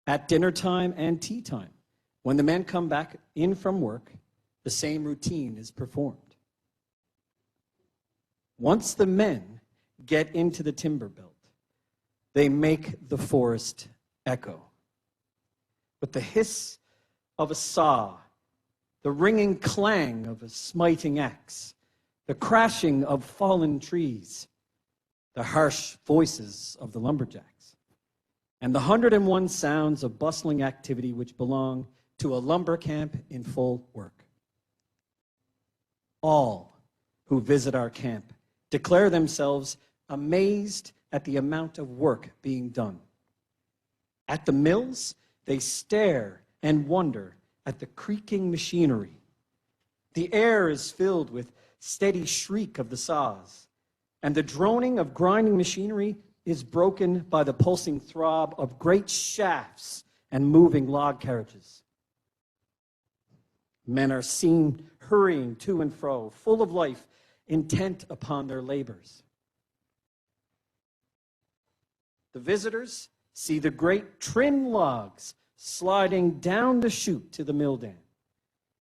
At dinner time and tea time, when the men come back in from work, the same routine is performed. Once the men get into the timber belt, they make the forest echo. With the hiss of a saw, the ringing clang of a smiting axe, the crashing of fallen trees, the harsh voices of the lumberjacks, and the 101 sounds of bustling activity which belong to a lumber camp in full work. All who visit our camp declare themselves amazed at the amount of work being done. At the mills, they stare and wonder at the creaking machinery. The air is filled with steady shriek of the saws, and the droning of grinding machinery is broken by the pulsing throb of great shafts and moving log carriages. Men are seen hurrying to and fro, full of life, intent upon their labors. The visitors see the great trim logs sliding down the chute to the mill dam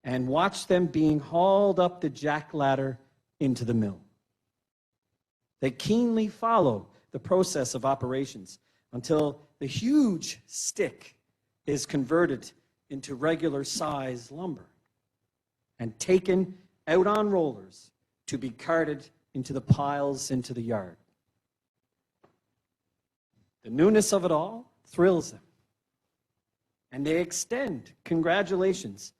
and watch them being hauled up the jack ladder into the mill. They keenly follow the process of operations until the huge stick is converted into regular size lumber and taken out on rollers to be carted into the piles into the yard. The newness of it all thrills them, and they extend congratulations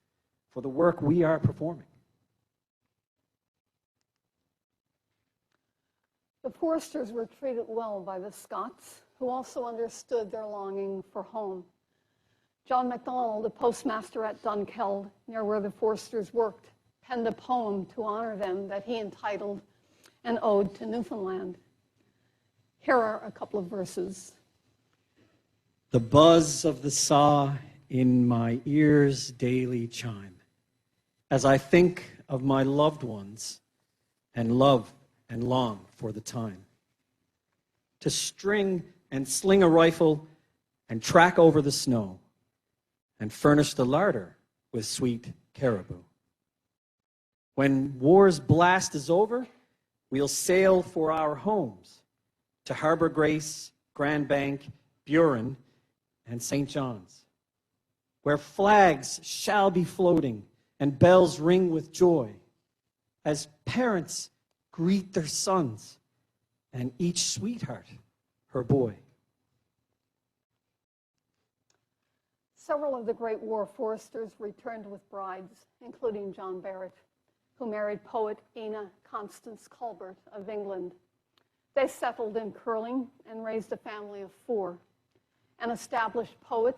for the work we are performing. The Foresters were treated well by the Scots, who also understood their longing for home. John MacDonald, the postmaster at Dunkeld, near where the Foresters worked, penned a poem to honor them that he entitled An Ode to Newfoundland. Here are a couple of verses. The buzz of the saw in my ears daily chime, as I think of my loved ones and love and long for the time to string and sling a rifle and track over the snow and furnish the larder with sweet caribou. When war's blast is over, we'll sail for our homes to Harbor Grace, Grand Bank, Burin, and St. John's, where flags shall be floating and bells ring with joy as parents greet their sons and each sweetheart her boy. Several of the Great War Foresters returned with brides, including John Barrett, who married poet Ina Constance Culbert of England. They settled in Curling and raised a family of 4. An established poet,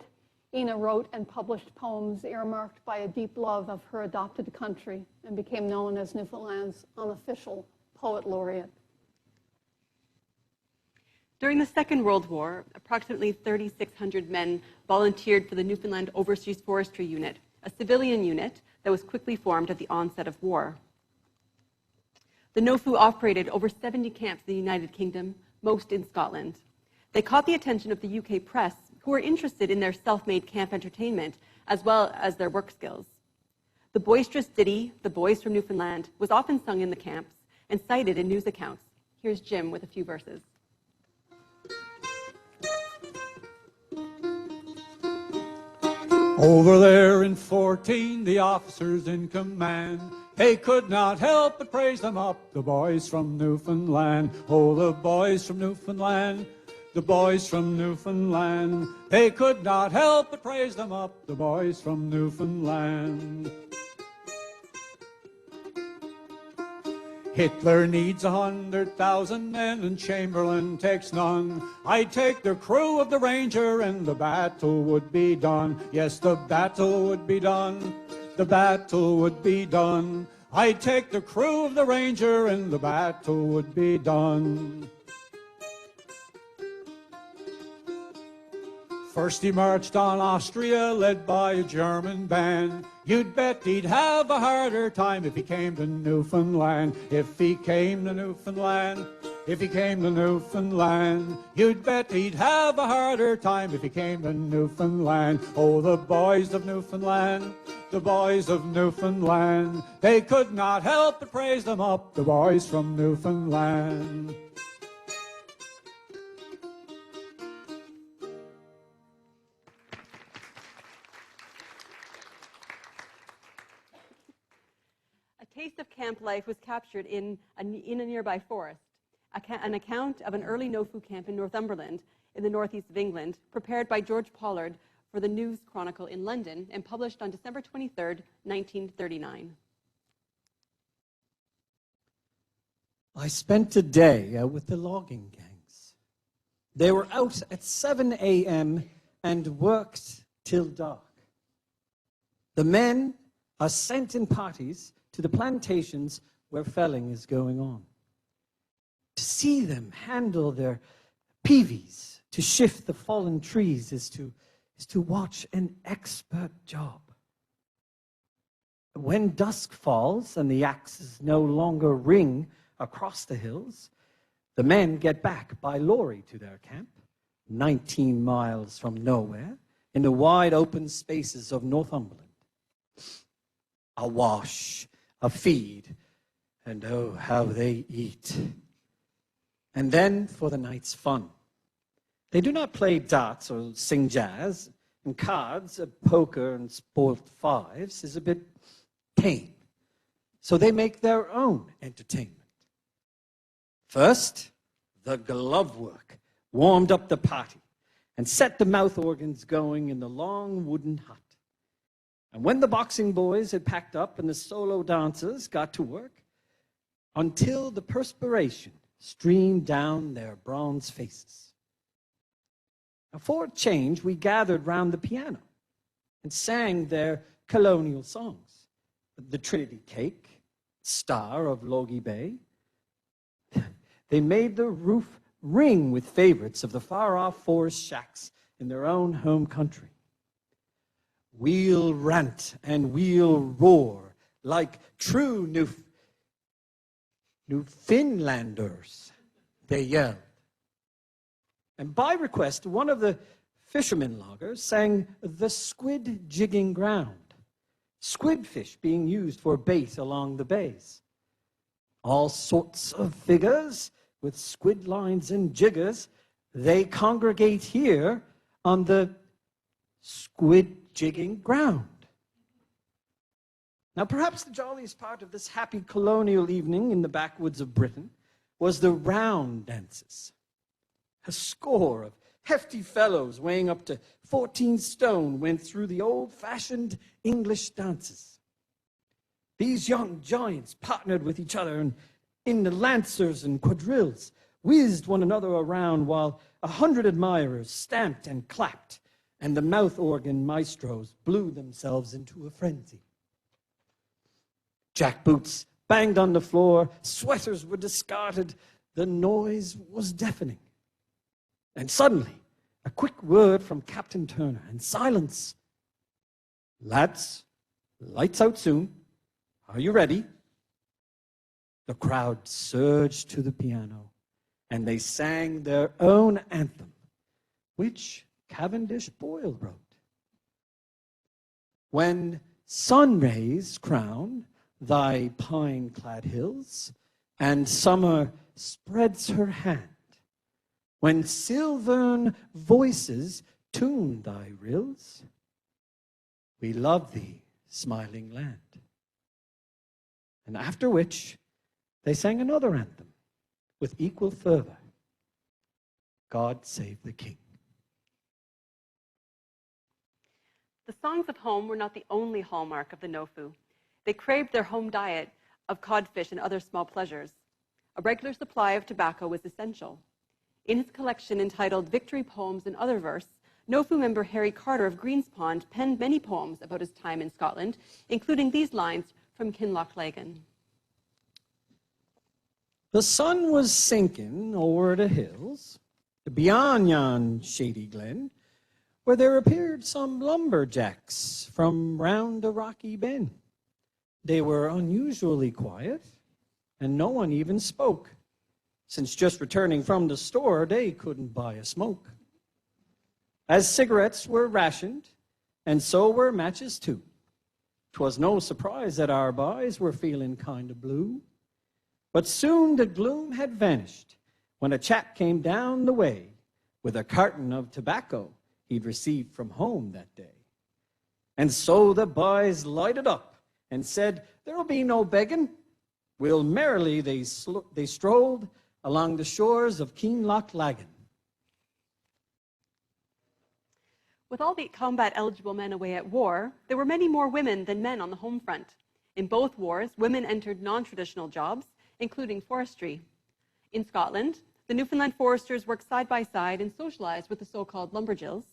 Ina wrote and published poems earmarked by a deep love of her adopted country and became known as Newfoundland's unofficial poet laureate. During the Second World War, approximately 3,600 men volunteered for the Newfoundland Overseas Forestry Unit, a civilian unit that was quickly formed at the onset of war. The NOFU operated over 70 camps in the United Kingdom, most in Scotland. They caught the attention of the UK press, who were interested in their self-made camp entertainment, as well as their work skills. The boisterous ditty, The Boys from Newfoundland, was often sung in the camps and cited in news accounts. Here's Jim with a few verses. Over there in 14, the officers in command, they could not help but praise them up, the boys from Newfoundland. Oh, the boys from Newfoundland, the boys from Newfoundland. They could not help but praise them up, the boys from Newfoundland. Hitler needs 100,000 men and Chamberlain takes none. I'd take the crew of the Ranger and the battle would be done. Yes, the battle would be done. The battle would be done. I'd take the crew of the Ranger and the battle would be done. First he marched on Austria, led by a German band. You'd bet he'd have a harder time if he came to Newfoundland. If he came to Newfoundland, if he came to Newfoundland. You'd bet he'd have a harder time if he came to Newfoundland. Oh, the boys of Newfoundland, the boys of Newfoundland. They could not help but praise them up, the boys from Newfoundland. taste of camp life was captured in a nearby forest, an account of an early no-foo camp in Northumberland in the northeast of England, prepared by George Pollard for the News Chronicle in London and published on December 23, 1939. I spent a day out with the logging gangs. They were out at 7 a.m. and worked till dark. The men are sent in parties to the plantations where felling is going on. To see them handle their peavies, to shift the fallen trees, is to watch an expert job. When dusk falls and the axes no longer ring across the hills, the men get back by lorry to their camp, 19 miles from nowhere, in the wide open spaces of Northumberland. A wash, a feed, and oh, how they eat. And then for the night's fun. They do not play darts or sing jazz, and cards, poker, and spoilt fives is a bit tame. So they make their own entertainment. First, the glove work warmed up the party and set the mouth organs going in the long wooden hut. And when the boxing boys had packed up and the solo dancers got to work, until the perspiration streamed down their bronze faces. Now, for a change, we gathered round the piano and sang their colonial songs. The Trinity Cake, Star of Logie Bay. They made the roof ring with favorites of the far-off forest shacks in their own home country. We'll rant and we'll roar like true Newfoundlanders, they yelled. And by request, one of the fishermen loggers sang the squid jigging ground, squidfish being used for bait along the bays. All sorts of figures with squid lines and jiggers, they congregate here on the squid jigging ground. Now, perhaps the jolliest part of this happy colonial evening in the backwoods of Britain was the round dances. A score of hefty fellows weighing up to 14 stone went through the old-fashioned English dances. These young giants partnered with each other in the lancers and quadrilles, whizzed one another around while 100 admirers stamped and clapped, and the mouth organ maestros blew themselves into a frenzy. Jackboots banged on the floor, sweaters were discarded, the noise was deafening. And suddenly, a quick word from Captain Turner, and silence. Lads, lights out soon. Are you ready? The crowd surged to the piano, and they sang their own anthem, which Cavendish Boyle wrote. When sun rays crown thy pine-clad hills, and summer spreads her hand, when silvern voices tune thy rills, we love thee, smiling land. And after which, they sang another anthem with equal fervor. God save the King. The songs of home were not the only hallmark of the no-foo. They craved their home diet of codfish and other small pleasures. A regular supply of tobacco was essential. In his collection entitled Victory Poems and Other Verse, no-foo member Harry Carter of Greenspond penned many poems about his time in Scotland, including these lines from Kinlochlegan. The sun was sinking o'er the hills, beyond yon shady glen, where there appeared some lumberjacks from round a rocky bend. They were unusually quiet, and no one even spoke, since just returning from the store, they couldn't buy a smoke. As cigarettes were rationed, and so were matches too. 'Twas no surprise that our boys were feeling kind of blue. But soon the gloom had vanished when a chap came down the way with a carton of tobacco he'd received from home that day. And so the boys lighted up and said, "There'll be no begging." Will merrily they strolled along the shores of Keenloch Lagan. With all the combat-eligible men away at war, there were many more women than men on the home front. In both wars, women entered non-traditional jobs, including forestry. In Scotland, the Newfoundland foresters worked side by side and socialized with the so-called lumberjills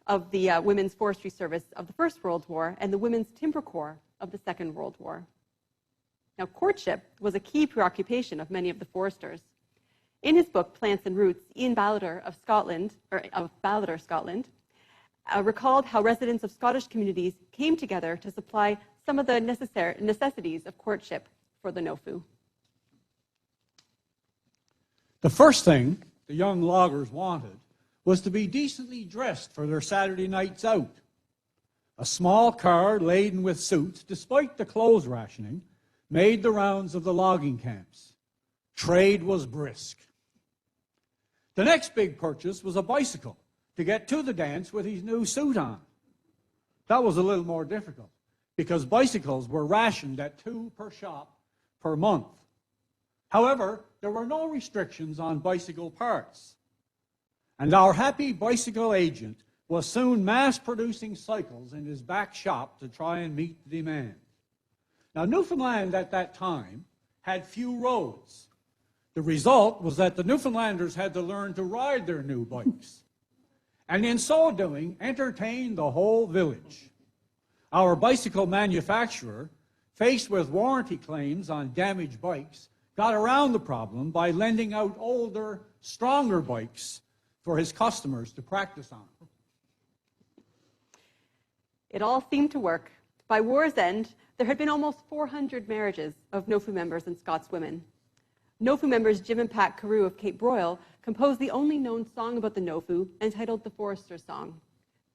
of the Women's Forestry Service of the First World War and the Women's Timber Corps of the Second World War. Now, courtship was a key preoccupation of many of the foresters. In his book, Plants and Roots, Ian Ballador of Ballador, Scotland, recalled how residents of Scottish communities came together to supply some of the necessities of courtship for the Nofu. The first thing the young loggers wanted was to be decently dressed for their Saturday nights out. A small car laden with suits, despite the clothes rationing, made the rounds of the logging camps. Trade was brisk. The next big purchase was a bicycle to get to the dance with his new suit on. That was a little more difficult because bicycles were rationed at 2 per shop per month. However, there were no restrictions on bicycle parts. And our happy bicycle agent was soon mass-producing cycles in his back shop to try and meet the demand. Now, Newfoundland at that time had few roads. The result was that the Newfoundlanders had to learn to ride their new bikes, and in so doing, entertain the whole village. Our bicycle manufacturer, faced with warranty claims on damaged bikes, got around the problem by lending out older, stronger bikes for his customers to practice on. It all seemed to work. By war's end, there had been almost 400 marriages of Nofu members and Scots women. Nofu members Jim and Pat Carew of Cape Broyle composed the only known song about the Nofu, entitled The Forester's Song.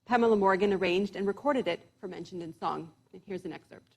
Pamela Morgan arranged and recorded it for Mentioned in Song. And here's an excerpt.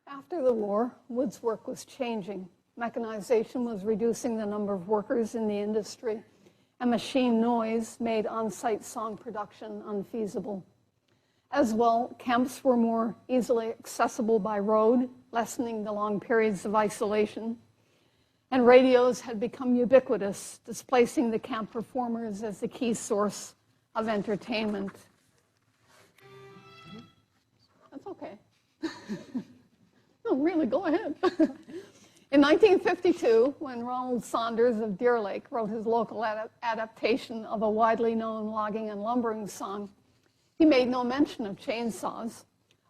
After the war, Wood's work was changing. Mechanization was reducing the number of workers in the industry, and machine noise made on-site song production unfeasible. As well, camps were more easily accessible by road, lessening the long periods of isolation, and radios had become ubiquitous, displacing the camp performers as the key source of entertainment. That's okay. No, really, go ahead. In 1952, when Ronald Saunders of Deer Lake wrote his local adaptation of a widely known logging and lumbering song, he made no mention of chainsaws,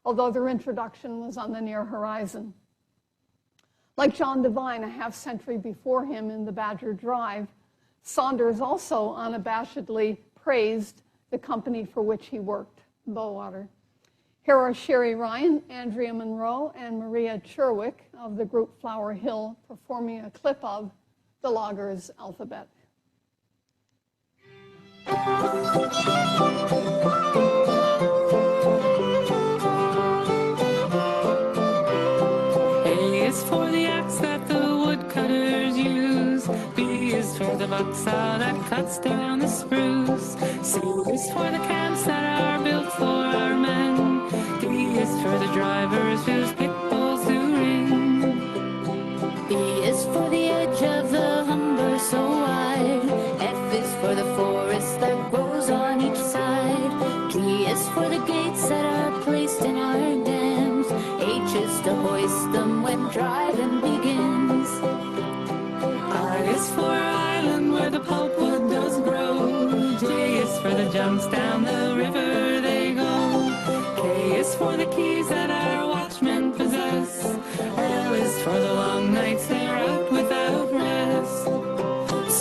although their introduction was on the near horizon. Like John Devine a half-century before him in The Badger Drive, Saunders also unabashedly praised the company for which he worked, Bowater. Here are Sherry Ryan, Andrea Monroe, and Maria Cherwick of the group Flower Hill performing a clip of The Logger's Alphabet. buck saw that cuts down the spruce. C is for the camps that are built for our men. D is for the drivers whose pick pulls do ring. B is for the edge of the Humber so wide. F is for the forest that grows on each side. G is for the gates that are placed in our dams. H is to hoist them when driving begins. I is for island where the pulpwood does grow. J is for the jumps down the river they go. K is for the keys that our watchmen possess. L is for the long nights they're out without rest.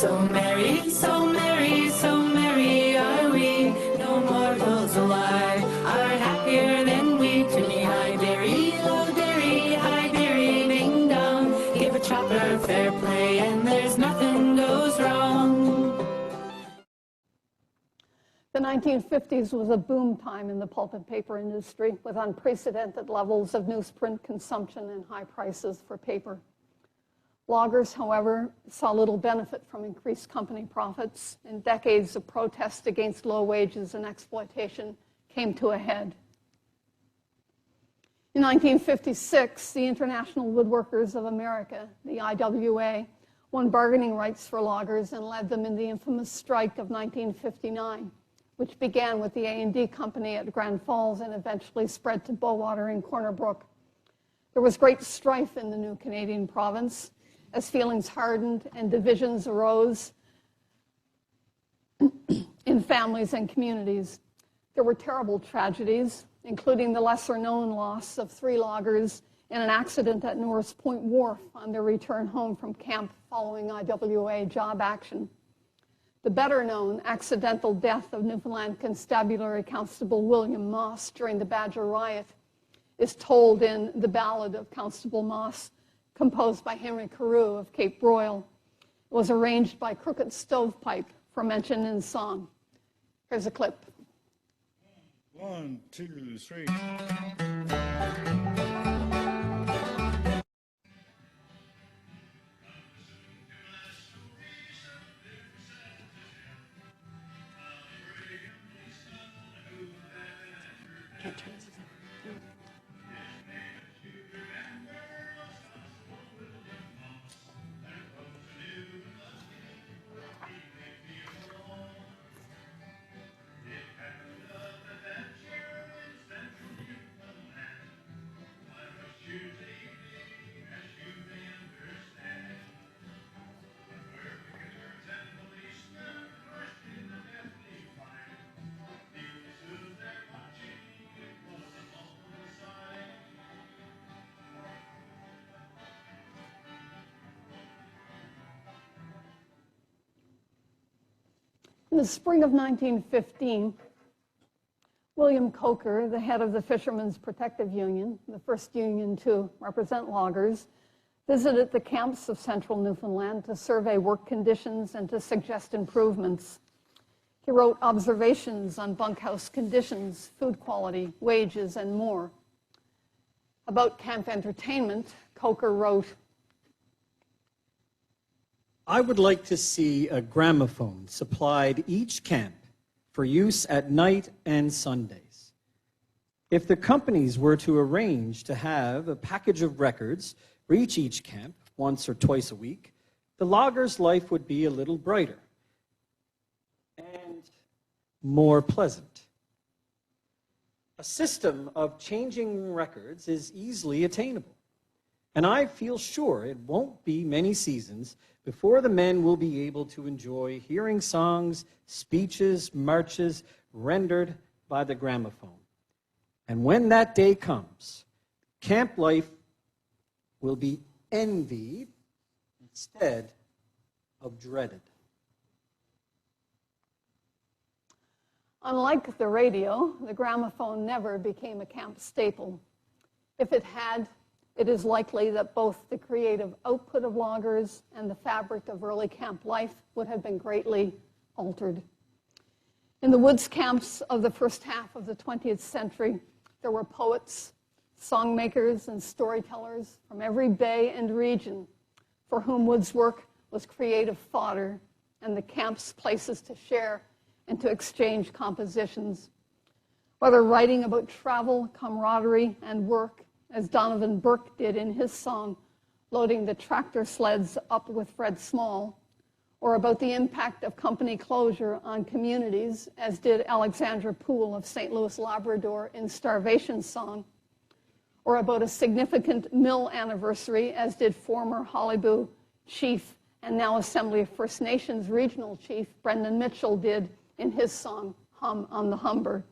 So merry, so merry, so merry are we. No mortals alive are happier than we. To me, high dairy, low dairy, high dairy, ding dong. Give a chopper fair play and there's nothing goes wrong. The 1950s was a boom time in the pulp and paper industry, with unprecedented levels of newsprint consumption and high prices for paper. Loggers, however, saw little benefit from increased company profits, and decades of protest against low wages and exploitation came to a head. In 1956, the International Woodworkers of America, the IWA, won bargaining rights for loggers and led them in the infamous strike of 1959, which began with the A&D Company at Grand Falls and eventually spread to Bowater and Corner Brook. There was great strife in the new Canadian province as feelings hardened and divisions arose in families and communities. There were terrible tragedies, including the lesser-known loss of 3 loggers in an accident at Norris Point Wharf on their return home from camp following IWA job action. The better-known accidental death of Newfoundland Constabulary Constable William Moss during the Badger Riot is told in The Ballad of Constable Moss, composed by Henry Carew of Cape Broyle. It was arranged by Crooked Stovepipe for mention in song. Here's a clip. 1, 2, 3. Can't turn this. In the spring of 1915, William Coker, the head of the Fishermen's Protective Union, the first union to represent loggers, visited the camps of central Newfoundland to survey work conditions and to suggest improvements. He wrote observations on bunkhouse conditions, food quality, wages, and more. About camp entertainment, Coker wrote, I would like to see a gramophone supplied each camp for use at night and Sundays. If the companies were to arrange to have a package of records reach each camp once or twice a week, the logger's life would be a little brighter and more pleasant. A system of changing records is easily attainable, and I feel sure it won't be many seasons before the men will be able to enjoy hearing songs, speeches, marches rendered by the gramophone. And when that day comes, camp life will be envied instead of dreaded. Unlike the radio, the gramophone never became a camp staple. If it had, it is likely that both the creative output of loggers and the fabric of early camp life would have been greatly altered. In the woods camps of the first half of the 20th century, there were poets, songmakers, and storytellers from every bay and region for whom woods work was creative fodder and the camps places to share and to exchange compositions. Whether writing about travel, camaraderie, and work, as Donovan Burke did in his song, Loading the Tractor Sleds Up with Fred Small, or about the impact of company closure on communities, as did Alexandra Poole of St. Louis, Labrador in Starvation Song, or about a significant mill anniversary, as did former Hollyboo chief and now Assembly of First Nations regional chief Brendan Mitchell did in his song, Hum on the Humber.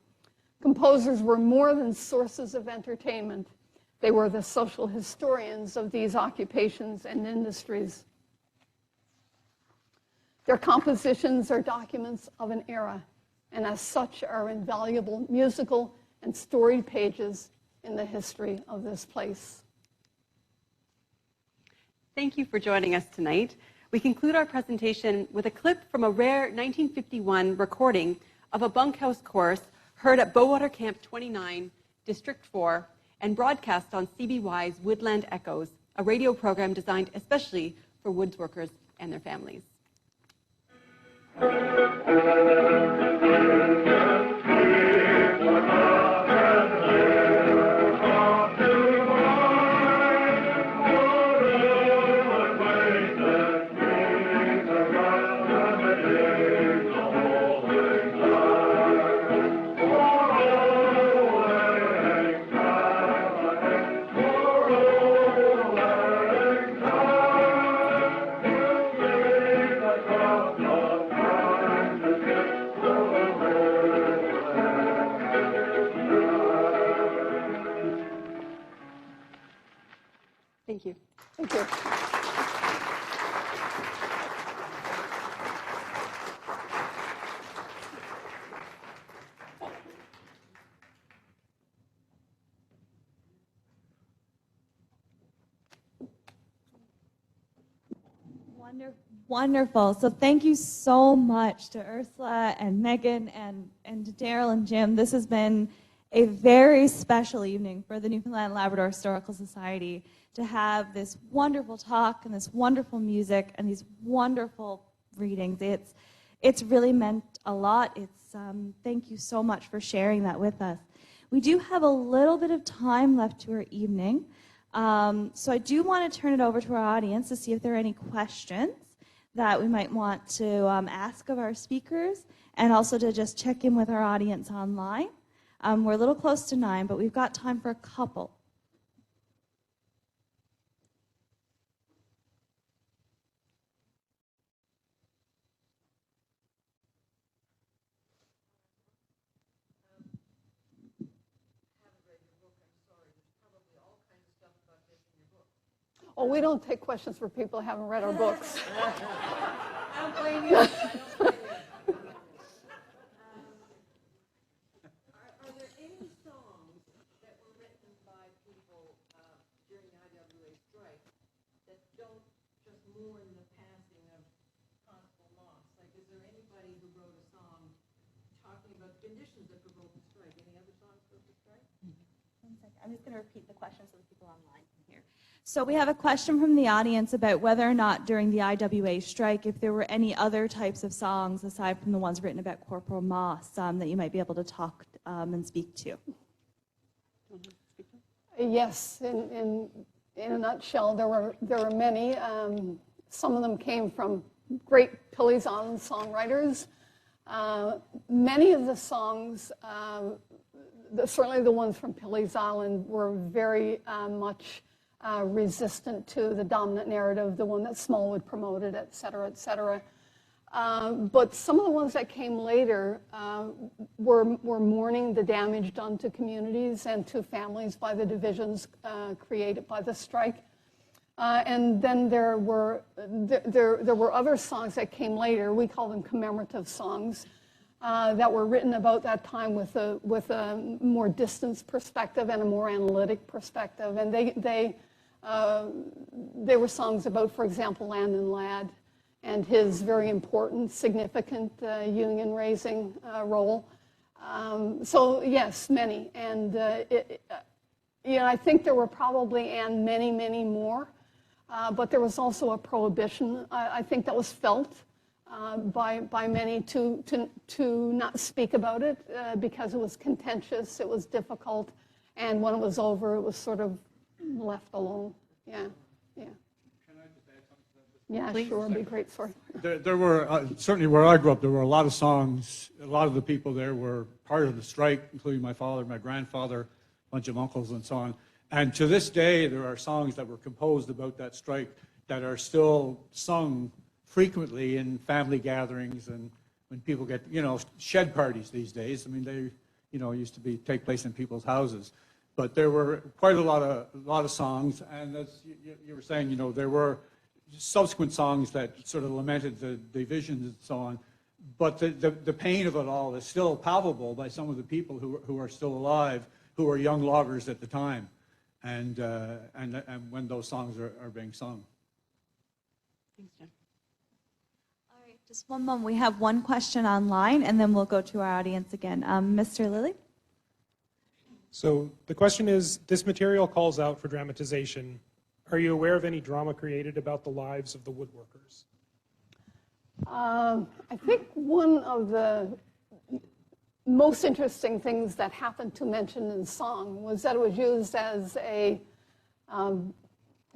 Composers were more than sources of entertainment. They were the social historians of these occupations and industries. Their compositions are documents of an era, and as such are invaluable musical and storied pages in the history of this place. Thank you for joining us tonight. We conclude our presentation with a clip from a rare 1951 recording of a bunkhouse chorus heard at Bowater Camp 29, District 4, and broadcast on CBY's Woodland Echoes, a radio program designed especially for woods workers and their families. Thank you. Thank you. Wonderful. So thank you so much to Ursula and Megan and to Daryl and Jim. This has been a very special evening for the Newfoundland Labrador Historical Society to have this wonderful talk and this wonderful music and these wonderful readings. It's really meant a lot. Thank you so much for sharing that with us. We do have a little bit of time left to our evening. So I do want to turn it over to our audience to see if there are any questions that we might want to ask of our speakers, and also to just check in with our audience online. We're a little close to 9, but we've got time for a couple. Oh, we don't take questions for people who haven't read our books. I don't blame you. Are there any songs that were written by people during the IWA strike that don't just mourn the passing of Constable Moss? Like, is there anybody who wrote a song talking about the conditions that provoked the strike? Any other songs about the strike? One second. I'm just going to repeat the question so the people online can hear. So we have a question from the audience about whether or not during the IWA strike, if there were any other types of songs aside from the ones written about Corporal Moss that you might be able to talk and speak to. Yes, in a nutshell, there were many. Some of them came from great Pilley's Island songwriters. Many of the songs, certainly the ones from Pilley's Island, were very much resistant to the dominant narrative, the one that Smallwood promoted, et cetera, et cetera. But some of the ones that came later were mourning the damage done to communities and to families by the divisions created by the strike. And then there were other songs that came later. We call them commemorative songs that were written about that time with a more distance perspective and a more analytic perspective. And they were songs about, for example, Landon Ladd and his very important, significant union-raising role. So yes, many. And I think there were probably, and many, many more. But there was also a prohibition, I think, that was felt by many to not speak about it because it was contentious, it was difficult, and when it was over, it was sort of left alone. Yeah, yeah. Can I just add something to that? Yeah, Please. sure, it'd be great. Sorry. There were, certainly where I grew up, there were a lot of songs. A lot of the people there were part of the strike, including my father, my grandfather, a bunch of uncles and so on. And to this day, there are songs that were composed about that strike that are still sung frequently in family gatherings and when people get, shed parties these days. I mean, they, used to take place in people's houses. But there were quite a lot of songs, and as you were saying, there were subsequent songs that sort of lamented the divisions and so on. But the pain of it all is still palpable by some of the people who are still alive, who were young loggers at the time, and when those songs are being sung. Thanks, Jim. All right, just one moment. We have one question online, and then we'll go to our audience again. Mr. Lilly? So the question is, this material calls out for dramatization. Are you aware of any drama created about the lives of the woodworkers? I think one of the most interesting things that happened to mention in song was that it was used as a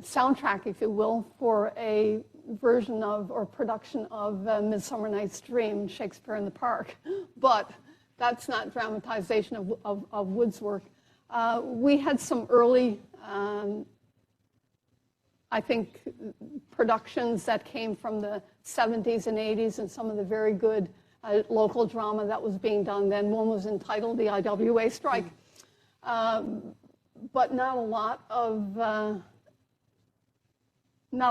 soundtrack, if you will, for a version of or production of Midsummer Night's Dream, Shakespeare in the Park. But that's not dramatization of Wood's work. We had some early, I think, productions that came from the 70s and 80s and some of the very good local drama that was being done then. One was entitled The IWA Strike. But not a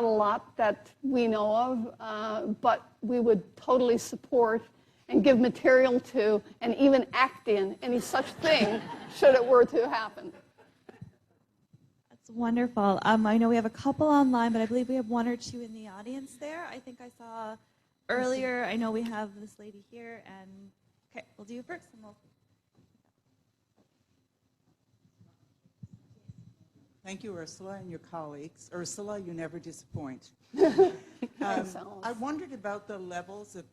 lot that we know of, but we would totally support and give material to and even act in any such thing should it were to happen. That's wonderful. I know we have a couple online, but I believe we have one or two in the audience there. I think I saw earlier. I know we have this lady here, and okay, we'll do you first, and we'll. Thank you, Ursula, and your colleagues. Ursula, you never disappoint. I wondered about the levels of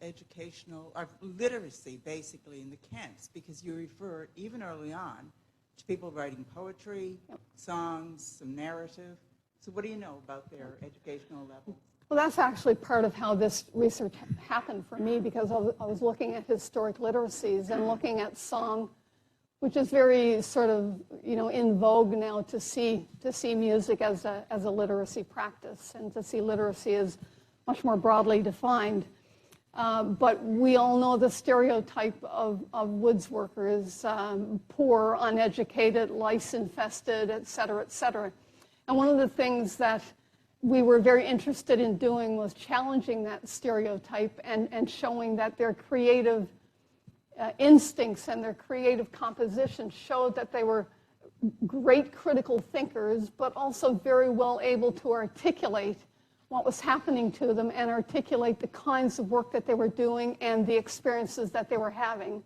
literacy, basically, in the camps, because you refer, even early on, to people writing poetry, songs, some narrative. So what do you know about their educational levels? Well, that's actually part of how this research happened for me, because I was looking at historic literacies and looking at song, which is very sort of, in vogue now to see music as a literacy practice and to see literacy as much more broadly defined. But we all know the stereotype of woods workers, poor, uneducated, lice-infested, et cetera, et cetera. And one of the things that we were very interested in doing was challenging that stereotype and showing that their creative instincts and their creative composition showed that they were great critical thinkers, but also very well able to articulate what was happening to them and articulate the kinds of work that they were doing and the experiences that they were having.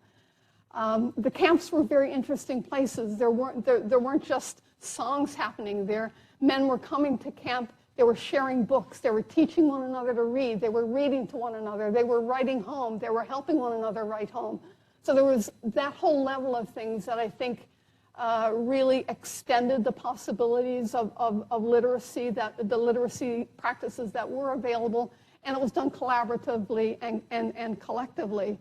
The camps were very interesting places. There weren't just songs happening there. Men were coming to camp. They were sharing books. They were teaching one another to read. They were reading to one another. They were writing home. They were helping one another write home. So there was that whole level of things that I think really extended the possibilities of literacy, the literacy practices that were available, and it was done collaboratively and collectively.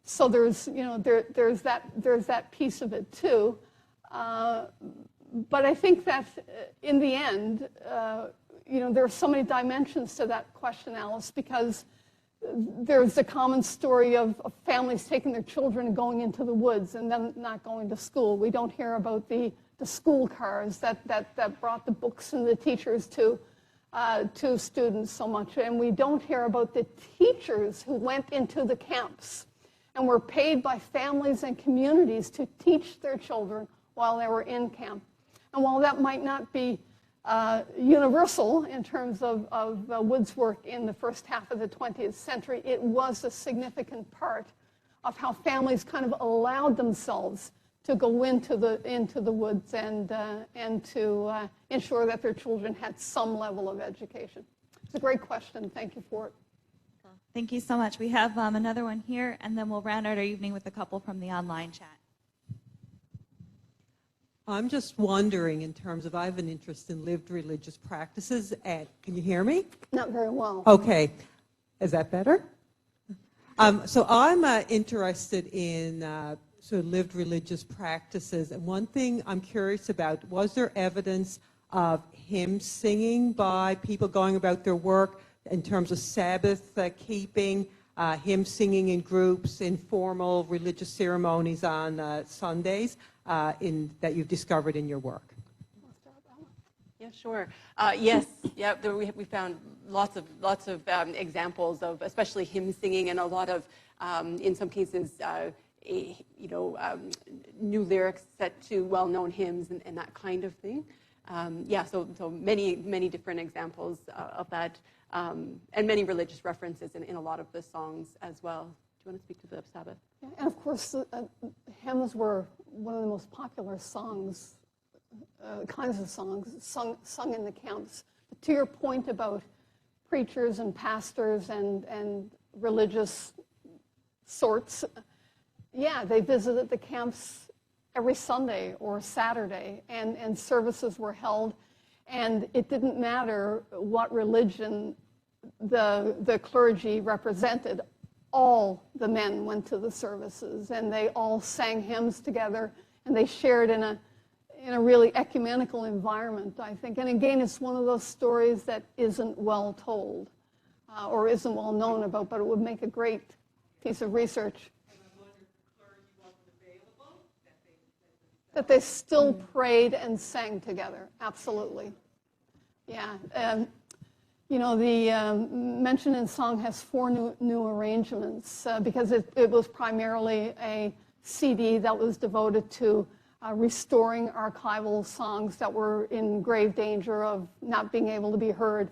So there's that piece of it too. But I think that in the end, there are so many dimensions to that question, Alice, because there's the common story of families taking their children and going into the woods and then not going to school. We don't hear about the school cars that brought the books and the teachers to students so much. And we don't hear about the teachers who went into the camps and were paid by families and communities to teach their children while they were in camp. And while that might not be universal in terms of Wood's work in the first half of the 20th century, it was a significant part of how families kind of allowed themselves to go into the woods and to ensure that their children had some level of education. It's a great question. Thank you for it. Thank you so much. We have another one here, and then we'll round out our evening with a couple from the online chat. I'm just wondering, in terms of, I have an interest in lived religious practices. Can you hear me? Not very well. Okay. Is that better? So I'm interested in sort of lived religious practices. And one thing I'm curious about, was there evidence of hymn singing by people going about their work in terms of Sabbath keeping, hymn singing in groups, informal religious ceremonies on Sundays that you've discovered in your work? Yeah, sure. Yes, yeah. We found lots of examples of, especially hymn singing, and a lot of, in some cases, new lyrics set to well-known hymns and that kind of thing. Yeah, so many different examples of that, and many religious references in a lot of the songs as well. Do you want to speak to the Sabbath? Yeah, and of course, hymns were one of the most popular songs, kinds of songs sung in the camps. But to your point about preachers and pastors and religious sorts, yeah, they visited the camps every Sunday or Saturday, and services were held, and it didn't matter what religion the clergy represented. All the men went to the services, and they all sang hymns together, and they shared in a really ecumenical environment, I think. And again, it's one of those stories that isn't well told or isn't well known about, but it would make a great piece of research. That they still prayed and sang together, absolutely. Yeah. The Mention in Song has 4 new arrangements because it was primarily a CD that was devoted to restoring archival songs that were in grave danger of not being able to be heard.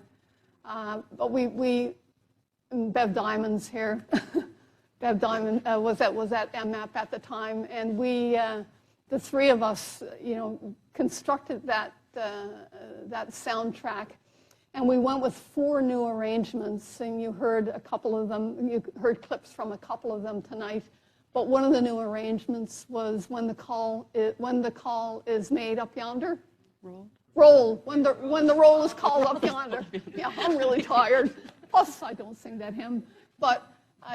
But we Bev Diamond's here. Bev Diamond was at MAP at the time, and we, the three of us, constructed that soundtrack. And we went with 4 new arrangements, and you heard a couple of them. You heard clips from a couple of them tonight. But one of the new arrangements was when the call is made up yonder. Roll. When the roll is called up yonder. Yeah, I'm really tired. Plus, I don't sing that hymn. But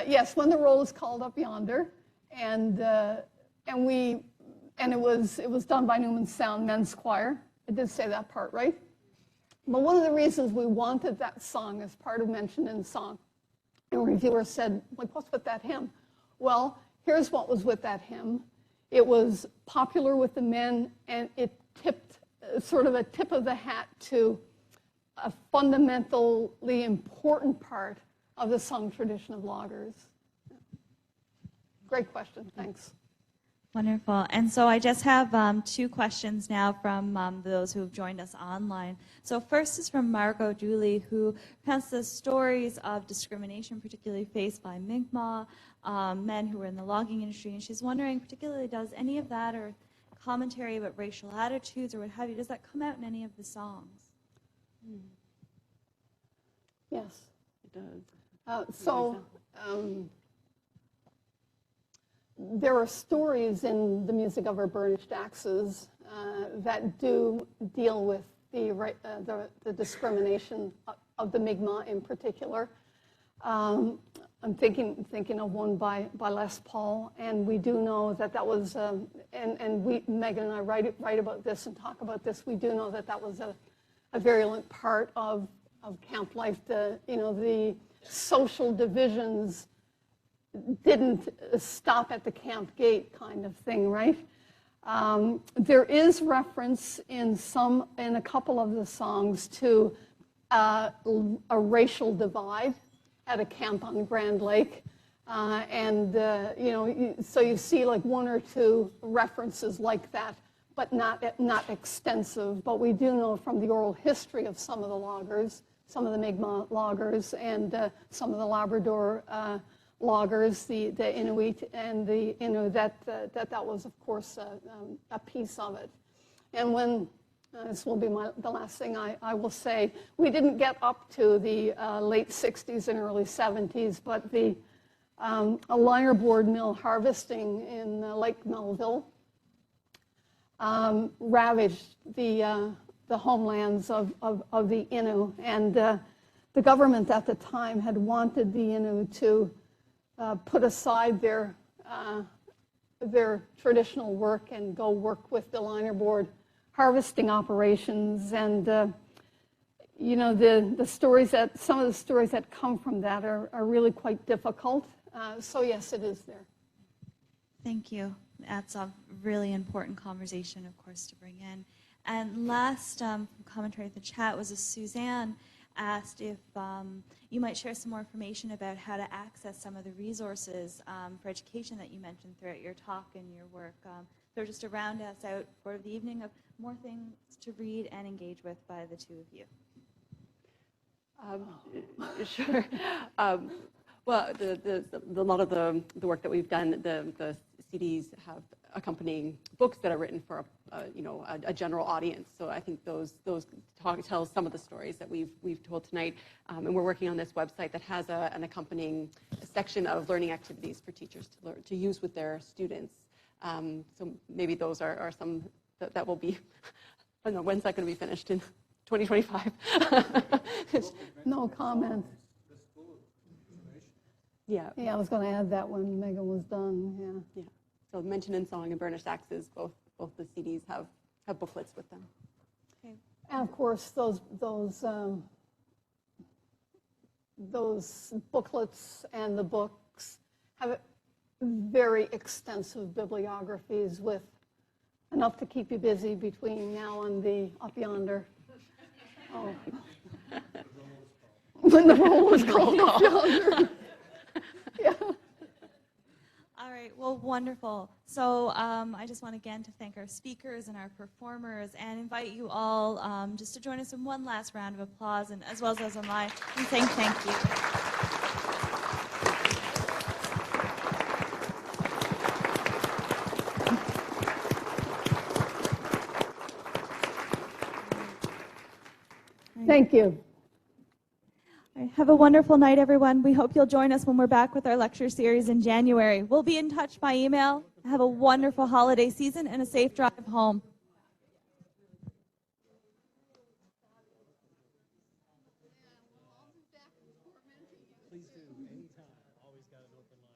yes, when the roll is called up yonder, and it was done by Newman Sound Men's Choir. I did say that part, right? But one of the reasons we wanted that song as part of Mention in Song, and reviewers said, what's with that hymn? Well, here's what was with that hymn. It was popular with the men, and it tipped sort of a tip of the hat to a fundamentally important part of the song tradition of loggers. Great question, thanks. Wonderful. And so I just have 2 questions now from those who have joined us online. So first is from Margot Dooley, who has the stories of discrimination, particularly faced by Mi'kmaq, men who were in the logging industry. And she's wondering, particularly, does any of that or commentary about racial attitudes or what have you, does that come out in any of the songs? Yes. It does. There are stories in the music of our burnished axes that do deal with the discrimination of the Mi'kmaq in particular. I'm thinking of one by Les Paul, and we do know that was, Megan and I write about this and talk about this. We do know that was a virulent part of camp life. The social divisions didn't stop at the camp gate kind of thing, right? There is reference in a couple of the songs to a racial divide at a camp on Grand Lake. So you see like 1 or 2 references like that, but not extensive. But we do know from the oral history of some of the loggers, some of the Mi'kmaq loggers, and some of the Labrador loggers, the Inuit, and that was, of course, a piece of it. And when This will be the last thing I will say. We didn't get up to the late 60s and early 70s, but a linerboard mill harvesting in Lake Melville ravaged the homelands of the Innu. And the government at the time had wanted the Innu to put aside their traditional work and go work with the linerboard harvesting operations. And you know, some of the stories that come from that are really quite difficult. So yes, it is there. Thank you. That's a really important conversation, of course, to bring in. And last commentary at the chat was Suzanne asked if you might share some more information about how to access some of the resources for education that you mentioned throughout your talk and your work. So just to round us out for the evening of more things to read and engage with by the two of you. Sure. Well, a lot of the work that we've done, the CDs have accompanying books that are written for a general audience. So I think those tell some of the stories that we've told tonight. And we're working on this website that has an accompanying section of learning activities for teachers to use with their students. So maybe those are some that will be. I don't know, when's that going to be finished? In 2025. No comment. Yeah. Yeah, I was going to add that when Megan was done. Yeah. Yeah. So Mention in Song and Burnish Axes, both the CDs have booklets with them. Okay. And of course, those booklets and the books have very extensive bibliographies with enough to keep you busy between now and the up yonder. Oh. When the roll was called up yonder. Yeah. All right, well, wonderful. So I just want again to thank our speakers and our performers and invite you all just to join us in one last round of applause, and as well as those online, and saying thank you. Thank you. All right, have a wonderful night, everyone. We hope you'll join us when we're back with our lecture series in January. We'll be in touch by email. Have a wonderful holiday season and a safe drive home. Please do, anytime. Always got an open line.